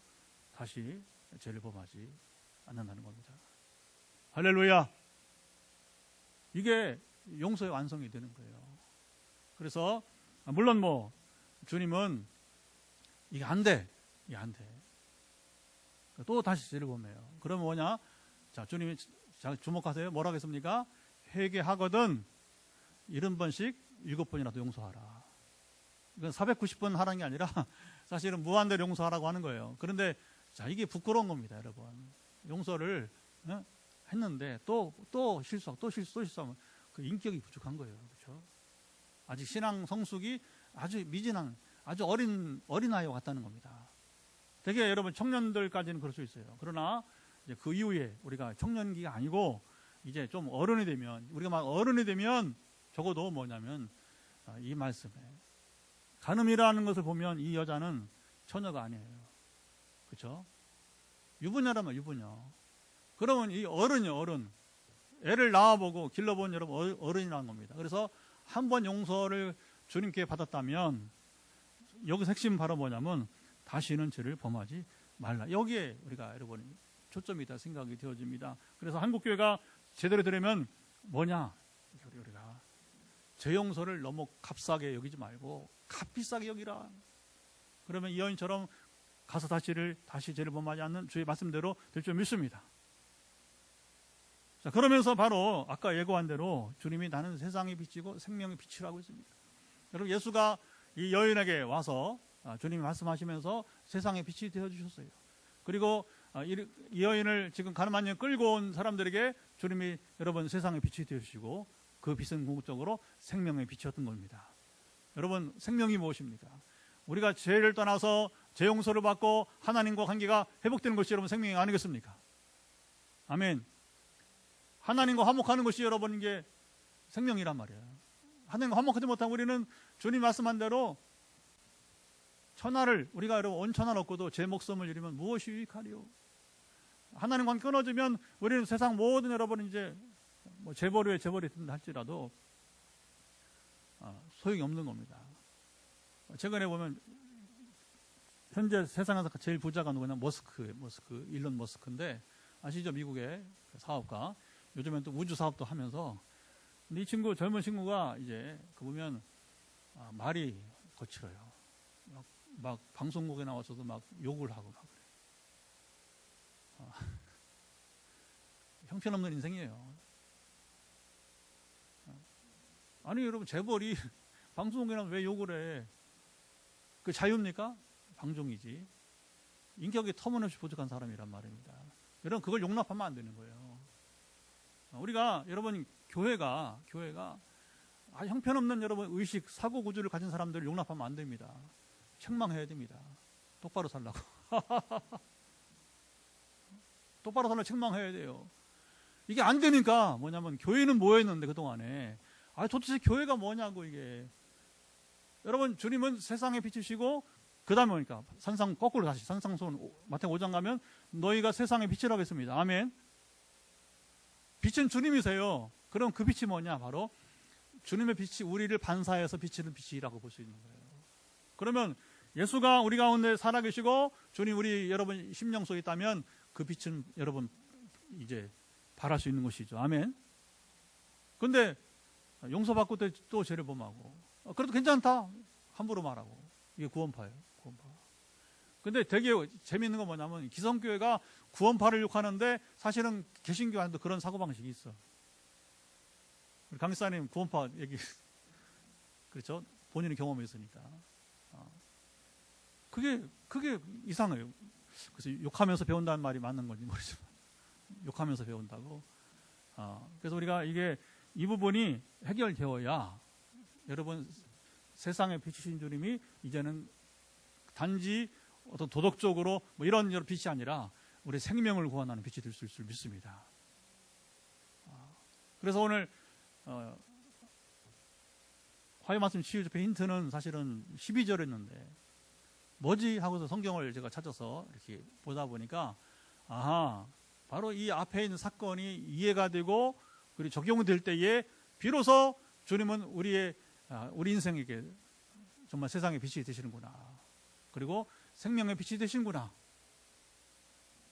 다시 죄를 범하지 않는다는 겁니다. 할렐루야. 이게 용서의 완성이 되는 거예요. 그래서 물론 주님은 이게 안 돼. 또 다시 죄를 범해요. 그러면 뭐냐? 자, 주님이 주목하세요. 뭐라고 했습니까? 회개하거든 70번씩 7번이라도 용서하라. 이건 490번 하라는 게 아니라 사실은 무한대로 용서하라고 하는 거예요. 그런데 자, 이게 부끄러운 겁니다, 여러분. 용서를 했는데 또 실수하면 그 인격이 부족한 거예요. 그렇죠? 아직 신앙 성숙이 아주 미진한 아주 어린 아이와 같다는 겁니다. 되게 여러분 청년들까지는 그럴 수 있어요. 그러나 이제 그 이후에 우리가 청년기가 아니고 이제 좀 어른이 되면, 우리가 막 어른이 되면 적어도 뭐냐면 이 말씀에 간음이라는 것을 보면 이 여자는 처녀가 아니에요. 그렇죠? 유부녀라면 유부녀. 그러면 이 어른이요, 어른. 애를 낳아보고 길러본 여러분 어른이라는 겁니다. 그래서 한 번 용서를 주님께 받았다면 여기서 핵심 바로 뭐냐면 다시는 죄를 범하지 말라. 여기에 우리가 여러분 초점이 있다 생각이 되어집니다. 그래서 한국교회가 제대로 들으면 뭐냐? 우리가 죄 용서를 너무 값싸게 여기지 말고 값비싸게 여기라. 그러면 이 여인처럼 가서 다시 죄를 범하지 않는 주의 말씀대로 될 줄 믿습니다. 자, 그러면서 바로 아까 예고한 대로 주님이 나는 세상의 빛이고 생명의 빛이라고 했습니다. 여러분, 예수가 이 여인에게 와서 주님이 말씀하시면서 세상의 빛이 되어주셨어요. 그리고 이 여인을 지금 가늠한 여 끌고 온 사람들에게 주님이 여러분 세상의 빛이 되어주시고 그 빛은 궁극적으로 생명의 빛이었던 겁니다. 여러분, 생명이 무엇입니까? 우리가 죄를 떠나서 죄 용서를 받고 하나님과 관계가 회복되는 것이 여러분 생명이 아니겠습니까? 아멘. 하나님과 화목하는 것이 여러분 이게 생명이란 말이에요. 하나님과 화목하지 못하면 우리는 주님 말씀한 대로 천하를, 우리가 여러분 온 천하를 얻고도 제 목숨을 잃으면 무엇이 유익하리요? 하나님과 끊어지면 우리는 세상 모든 여러분 이제 뭐 재벌이 된다 할지라도 소용이 없는 겁니다. 최근에 보면 현재 세상에서 제일 부자가 누구냐? 일론 머스크인데 아시죠? 미국의 사업가. 요즘엔 또 우주 사업도 하면서. 근데 이 친구, 젊은 친구가 이제 그 보면 말이 거칠어요. 막 방송국에 나와서도 막 욕을 하고 막 그래. 형편없는 인생이에요. 아니 여러분, 재벌이 방송국에 나와서 왜 욕을 해? 그 자유입니까? 방종이지. 인격이 터무니없이 부족한 사람이란 말입니다. 여러분, 그걸 용납하면 안 되는 거예요. 우리가 여러분 교회가 형편없는 여러분 의식, 사고 구조를 가진 사람들을 용납하면 안 됩니다. 책망해야 됩니다. 똑바로 살라고. 똑바로 살라고 책망해야 돼요. 이게 안 되니까 뭐냐면 교회는 뭐였는데 그동안에 도대체 교회가 뭐냐고 이게. 여러분, 주님은 세상에 빛이시고 그 다음에 뭐니까 산상 거꾸로 다시 산상수훈 마태복음 5장 가면 너희가 세상의 빛이라고 했습니다. 아멘. 빛은 주님이세요. 그럼 그 빛이 뭐냐? 바로 주님의 빛이 우리를 반사해서 비치는 빛이라고 볼 수 있는 거예요. 그러면 예수가 우리 가운데 살아계시고 주님 우리 여러분 심령 속에 있다면 그 빛은 여러분 이제 발할 수 있는 것이죠. 아멘. 근데 용서받고 또 죄를 범하고 그래도 괜찮다 함부로 말하고 이게 구원파예요. 구원파. 근데 되게 재미있는 건 뭐냐면 기성교회가 구원파를 욕하는데 사실은 개신교 안에도 그런 사고방식이 있어. 우리 강사님 구원파 얘기 그렇죠? 본인의 경험이 있으니까. 그게 이상해요. 그래서 욕하면서 배운다는 말이 맞는 건지 모르지만 욕하면서 배운다고. 그래서 우리가 이 부분이 해결되어야 여러분 세상에 비추신 주님이 이제는 단지 어떤 도덕적으로 뭐 이런 빛이 아니라 우리 생명을 구원하는 빛이 될 수 있을 줄 믿습니다. 그래서 오늘 화요 말씀 치유 집회 힌트는 사실은 12절이었는데 뭐지 하고서 성경을 제가 찾아서 이렇게 보다 보니까 바로 이 앞에 있는 사건이 이해가 되고 그리고 적용될 때에 비로소 주님은 우리 인생에게 정말 세상의 빛이 되시는구나. 그리고 생명의 빛이 되시는구나.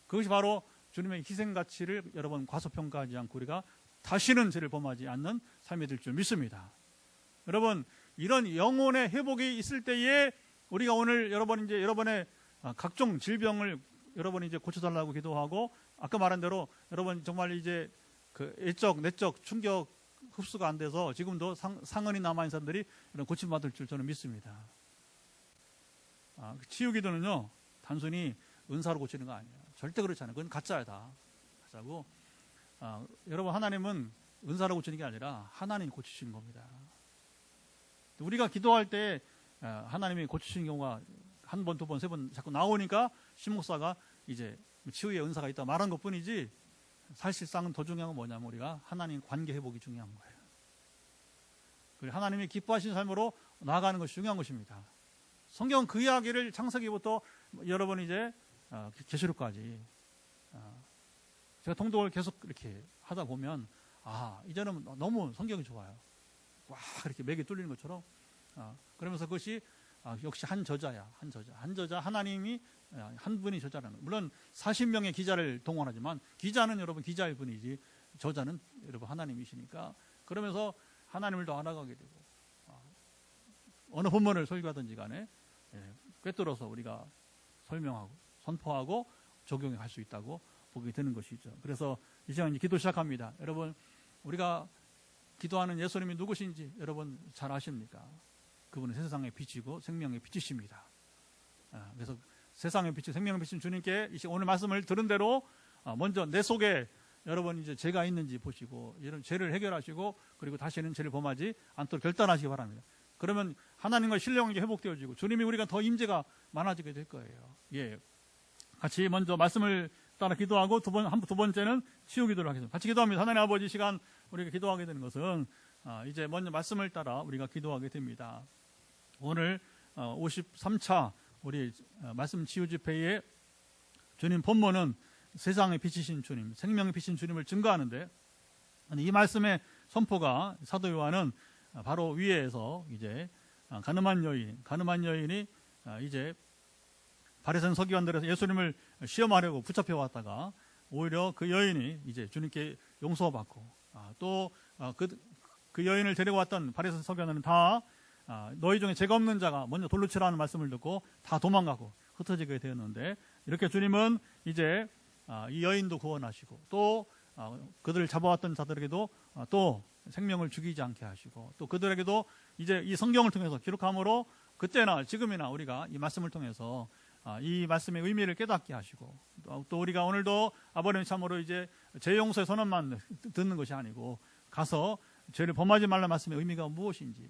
그것이 바로 주님의 희생 가치를 여러분 과소평가하지 않고 우리가 다시는 죄를 범하지 않는 삶이 될 줄 믿습니다. 여러분, 이런 영혼의 회복이 있을 때에 우리가 오늘 여러분의 각종 질병을 여러분이 이제 고쳐달라고 기도하고 아까 말한 대로 여러분 정말 이제 그 애적, 내적 충격 흡수가 안 돼서 지금도 상흔이 남아있는 사람들이 이런 고침받을 줄 저는 믿습니다. 치유 기도는요, 단순히 은사로 고치는 거 아니에요. 절대 그렇지 않아요. 그건 가짜야, 다. 가짜고. 여러분, 하나님은 은사로 고치는 게 아니라 하나님이 고치시는 겁니다. 우리가 기도할 때 하나님이 고치시는 경우가 한 번, 두 번, 세 번 자꾸 나오니까 신목사가 이제 치유의 은사가 있다 말한 것뿐이지 사실상은 더 중요한 건 뭐냐면 우리가 하나님 관계 회복이 중요한 거예요. 그리고 하나님이 기뻐하시는 삶으로 나아가는 것이 중요한 것입니다. 성경은 그 이야기를 창세기부터 여러분 이제 계시록까지 제가 통독을 계속 이렇게 하다 보면 이제는 너무 성경이 좋아요. 와 이렇게 맥이 뚫리는 것처럼 그러면서 그것이 역시 한 저자 하나님이 한 분이 저자라는 거예요. 물론 40명의 기자를 동원하지만 기자는 여러분 기자일 뿐이지 저자는 여러분 하나님이시니까 그러면서 하나님을 더 알아가게 되고 어느 본문을 설교하든지 간에 꿰뚫어서 우리가 설명하고 선포하고 적용해 갈 수 있다고 보게 되는 것이죠. 그래서 이 시간 이제 기도 시작합니다. 여러분 우리가 기도하는 예수님이 누구신지 여러분 잘 아십니까? 그분은 세상의 빛이고 생명의 빛이십니다. 그래서 세상의 빛이 생명의 빛인 주님께 오늘 말씀을 들은 대로 먼저 내 속에 여러분 이제 죄가 있는지 보시고 이런 죄를 해결하시고 그리고 다시는 죄를 범하지 않도록 결단하시기 바랍니다. 그러면 하나님과 신뢰관계 회복되어지고 주님이 우리가 더 임재가 많아지게 될 거예요. 같이 먼저 말씀을 따라 기도하고 두 번째는 치유 기도를 하겠습니다. 같이 기도합니다. 하나님 아버지 시간 우리가 기도하게 되는 것은 이제 먼저 말씀을 따라 우리가 기도하게 됩니다. 오늘 53차 우리 말씀 치유 집회의 주님 본문은 세상의 빛이신 주님, 생명의 빛이신 주님을 증거하는데 이 말씀의 선포가 사도 요한은 바로 위에서 이제 가늠한 여인이 이제 바리새인 서기관들에서 예수님을 시험하려고 붙잡혀 왔다가 오히려 그 여인이 이제 주님께 용서받고 또 그 여인을 데리고 왔던 바리새인 서기관들은 다 너희 중에 죄가 없는 자가 먼저 돌로 치라는 말씀을 듣고 다 도망가고 흩어지게 되었는데 이렇게 주님은 이제 이 여인도 구원하시고 또 그들을 잡아왔던 자들에게도 또 생명을 죽이지 않게 하시고 또 그들에게도 이제 이 성경을 통해서 기록함으로 그때나 지금이나 우리가 이 말씀을 통해서 이 말씀의 의미를 깨닫게 하시고 또 우리가 오늘도 아버님 참으로 이제 죄 용서의 선언만 듣는 것이 아니고 가서 죄를 범하지 말라는 말씀의 의미가 무엇인지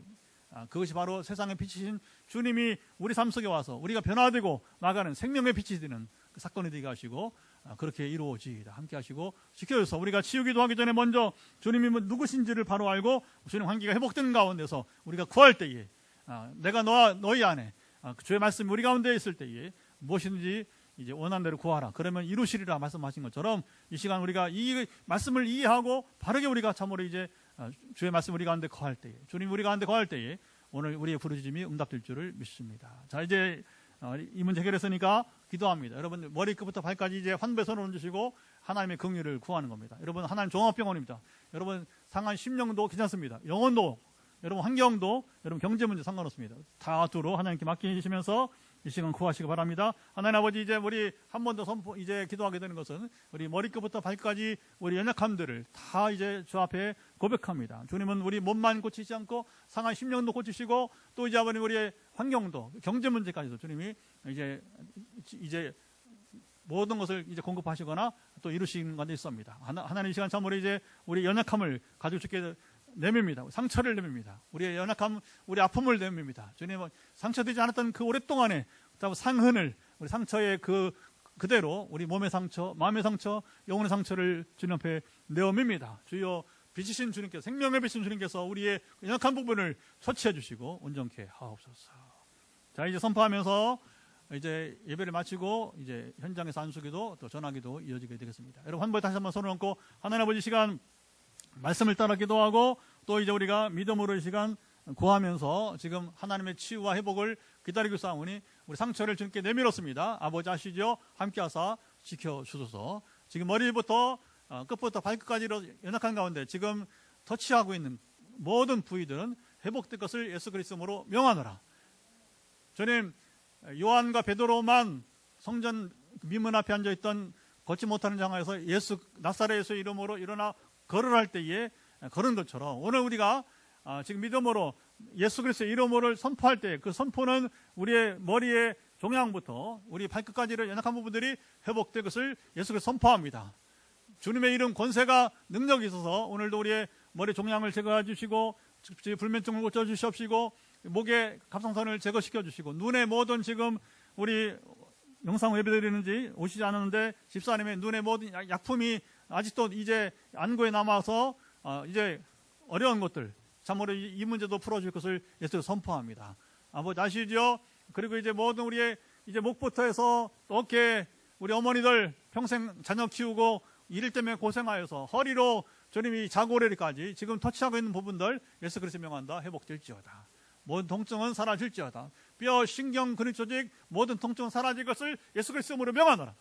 그것이 바로 세상의 빛이신 주님이 우리 삶 속에 와서 우리가 변화되고 나가는 생명의 빛이 되는 그 사건이 되게 하시고 그렇게 이루어지이다 함께 하시고 지켜줘서 우리가 치유기도 하기 전에 먼저 주님이 누구신지를 바로 알고 주님 관계가 회복되는 가운데서 우리가 구할 때에 내가 너희 안에 주의 말씀이 우리 가운데 있을 때에 무엇인지 이제 원하는 대로 구하라 그러면 이루시리라 말씀하신 것처럼 이 시간 우리가 이 말씀을 이해하고 바르게 우리가 참으로 이제 주의 말씀 우리 가운데 거할 때에 주님 우리 가운데 거할 때에 오늘 우리의 부르짖음이 응답될 줄을 믿습니다. 자 이제 이 문제 해결했으니까 기도합니다. 여러분 머리끝부터 발까지 이제 환부의 손을 얹으시고 하나님의 긍휼을 구하는 겁니다. 여러분 하나님 종합병원입니다. 여러분 상한 심령도 괜찮습니다. 영혼도 여러분 환경도 여러분 경제 문제 상관없습니다. 다 두루 하나님께 맡기시면서 이 시간 구하시기 바랍니다. 하나님 아버지 이제 우리 한 번 더 이제 기도하게 되는 것은 우리 머리끝부터 발까지 우리 연약함들을 다 이제 주 앞에 고백합니다. 주님은 우리 몸만 고치지 않고 상한 심령도 고치시고 또 이제 아버님 우리의 환경도 경제 문제까지도 주님이 이제 모든 것을 이제 공급하시거나 또 이루시는 관계 있습니다. 하나님 이 시간 참으로 이제 우리 연약함을 가지고 주께 내밉니다. 상처를 내밉니다. 우리의 연약함, 우리 아픔을 내밉니다. 주님은 상처되지 않았던 그 오랫동안의 상흔을 우리 상처의 그대로 우리 몸의 상처, 마음의 상처, 영혼의 상처를 주님 앞에 내어밉니다. 주여 빛이신 주님께서 생명의 빛이신 주님께서 우리의 연약한 부분을 처치해 주시고 온전케 하옵소서. 자 이제 선포하면서 이제 예배를 마치고 이제 현장에서 안수기도 또 전화기도 이어지게 되겠습니다. 여러분 한 번 다시 한번 손을 얹고 하나님 아버지 시간 말씀을 따라 기도하고 또 이제 우리가 믿음으로 이 시간 구하면서 지금 하나님의 치유와 회복을 기다리고 있사오니 우리 상처를 주님께 내밀었습니다. 아버지 아시죠? 함께 하사 지켜주소서. 지금 머리부터 끝부터 발끝까지 연약한 가운데 지금 터치하고 있는 모든 부위들은 회복될 것을 예수 그리스도로 명하노라. 주님 요한과 베드로만 성전 미문 앞에 앉아있던 걷지 못하는 장화에서 나사렛 예수의 이름으로 일어나 걸으할 때에 걸은 것처럼 오늘 우리가 지금 믿음으로 예수 그리스도의 이름을 선포할 때 그 선포는 우리의 머리의 종양부터 우리 발끝까지를 연약한 부분들이 회복될 것을 예수 그리스도 선포합니다. 주님의 이름 권세가 능력이 있어서 오늘도 우리의 머리 종양을 제거해 주시고 불면증을 고쳐 주시옵시고 목의 갑상선을 제거시켜 주시고 눈의 모든 지금 우리 영상 예배드리는지 오시지 않았는데 집사님의 눈에 모든 약품이 아직도 이제 안구에 남아서 이제 어려운 것들, 참으로 이 문제도 풀어줄 것을 예수로 선포합니다. 아버지 아시죠? 그리고 이제 모든 우리의 이제 목부터 해서 어깨, 우리 어머니들 평생 자녀 키우고 일 때문에 고생하여서 허리로 주님이 자고래까지 지금 터치하고 있는 부분들 예수 그리스도 명한다 회복될지어다. 모든 통증은 사라질지어다. 뼈, 신경, 근육 조직 모든 통증은 사라질 것을 예수 그리스도 이름으로 명하노라.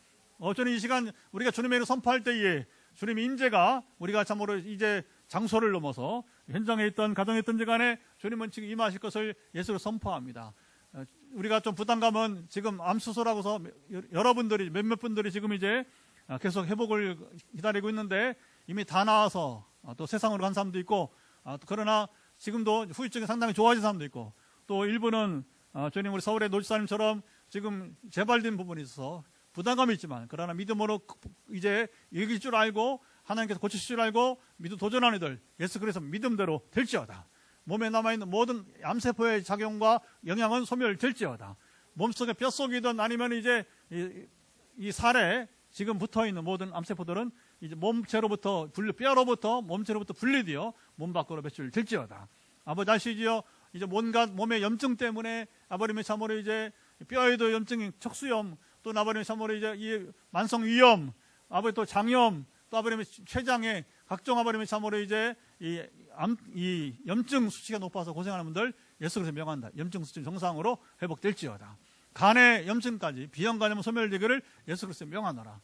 저는 이 시간 우리가 주님의 이름을 선포할 때에 주님의 인재가 우리가 참으로 이제 장소를 넘어서 현장에 있던 가정에 있던지 간에 주님은 지금 임하실 것을 예수로 선포합니다. 우리가 좀 부담감은 지금 암수술하고서 여러분들이 몇몇 분들이 지금 이제 계속 회복을 기다리고 있는데 이미 다 나와서 또 세상으로 간 사람도 있고 그러나 지금도 후유증이 상당히 좋아진 사람도 있고 또 일부는 주님 우리 서울의 노지사님처럼 지금 재발된 부분이 있어서 부담감이 있지만 그러나 믿음으로 이제 이길 줄 알고 하나님께서 고치실 줄 알고 믿음 도전하는 이들 예수 그리스도 믿음대로 될지어다. 몸에 남아있는 모든 암세포의 작용과 영향은 소멸될지어다. 몸속에 뼛속이든 아니면 이제 이 살에 지금 붙어있는 모든 암세포들은 이제 몸체로부터 뼈로부터 몸체로부터 분리되어 몸 밖으로 배출될지어다. 아버지 아시지요? 이제 온갖 몸의 염증 때문에 아버님의 참으로 이제 뼈에도 염증이 척수염 또 아버님의 참으로 이제 이 만성 위염 아버지 또 장염 또 아버님의 췌장에 각종 아버님의 참으로 이제 이 염증 수치가 높아서 고생하는 분들 예수 그리스도 명한다. 염증 수치 정상으로 회복될지어다. 간의 염증까지 비형간염 소멸되기를 예수 그리스도 명하노라.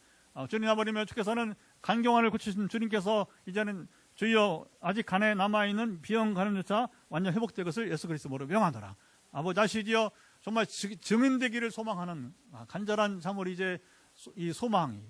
주님 아버님의 주께서는 간경화를 고치신 주님께서 이제는 주여 아직 간에 남아있는 비형간염조차 완전 회복될 것을 예수 그리스도로 명하노라. 아버지 아시지요? 정말 증인되기를 소망하는 간절한 참으로 이제 이 소망이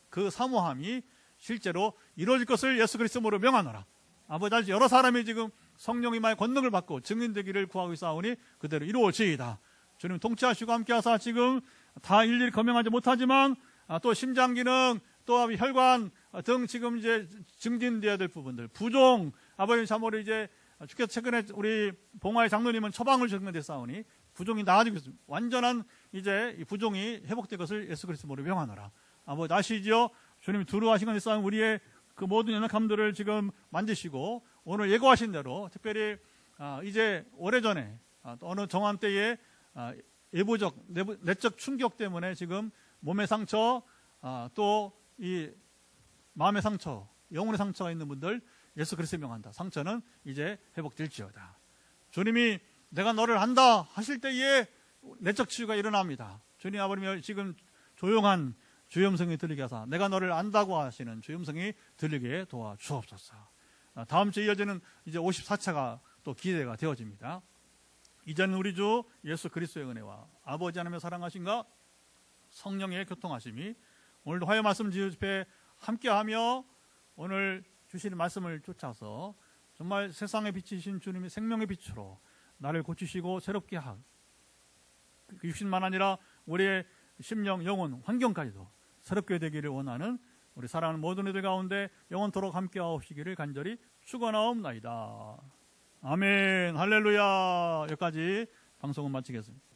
그 사모함이 실제로 이루어질 것을 예수 그리스도로 명하노라. 아버지 아시죠? 여러 사람이 지금 성령의 마의 권능을 받고 증인되기를 구하고 있사오니 그대로 이루어지이다. 주님 통치하시고 함께하사 지금 다 일일이 거명하지 못하지만 또 심장 기능 또 혈관 등 지금 이제 증진되어야 될 부분들 부종 아버님 참으로 이제 주께서 최근에 우리 봉화의 장로님은 처방을 증명됐사오니 부종이 나아지고 있습니다. 완전한 이제 이 부종이 회복될 것을 예수 그리스도로 명하노라. 아버지 아시죠? 주님이 두루하신 것에 쌓은 우리의 그 모든 연약함들을 지금 만지시고 오늘 예고하신 대로 특별히 이제 오래전에 어느 정한 때에 외부적 내적 충격 때문에 지금 몸의 상처 또 이 마음의 상처 영혼의 상처가 있는 분들 예수 그리스도 명한다. 상처는 이제 회복될지어다. 주님이 내가 너를 안다 하실 때에 내적 치유가 일어납니다. 주님 아버님이 지금 조용한 주음성이 들리게 하사 내가 너를 안다고 하시는 주음성이 들리게 도와주옵소서. 다음 주에 이어지는 이제 54차가 또 기대가 되어집니다. 이제는 우리 주 예수 그리스도의 은혜와 아버지 하나님의 사랑하심과 성령의 교통하심이 오늘도 화요 말씀 집회 함께하며 오늘 주시는 말씀을 쫓아서 정말 세상에 비치신 주님의 생명의 빛으로 나를 고치시고 새롭게 한 육신만 아니라 우리의 심령, 영혼, 환경까지도 새롭게 되기를 원하는 우리 사랑하는 모든 이들 가운데 영원토록 함께하옵시기를 간절히 축원하옵나이다. 아멘. 할렐루야. 여기까지 방송은 마치겠습니다.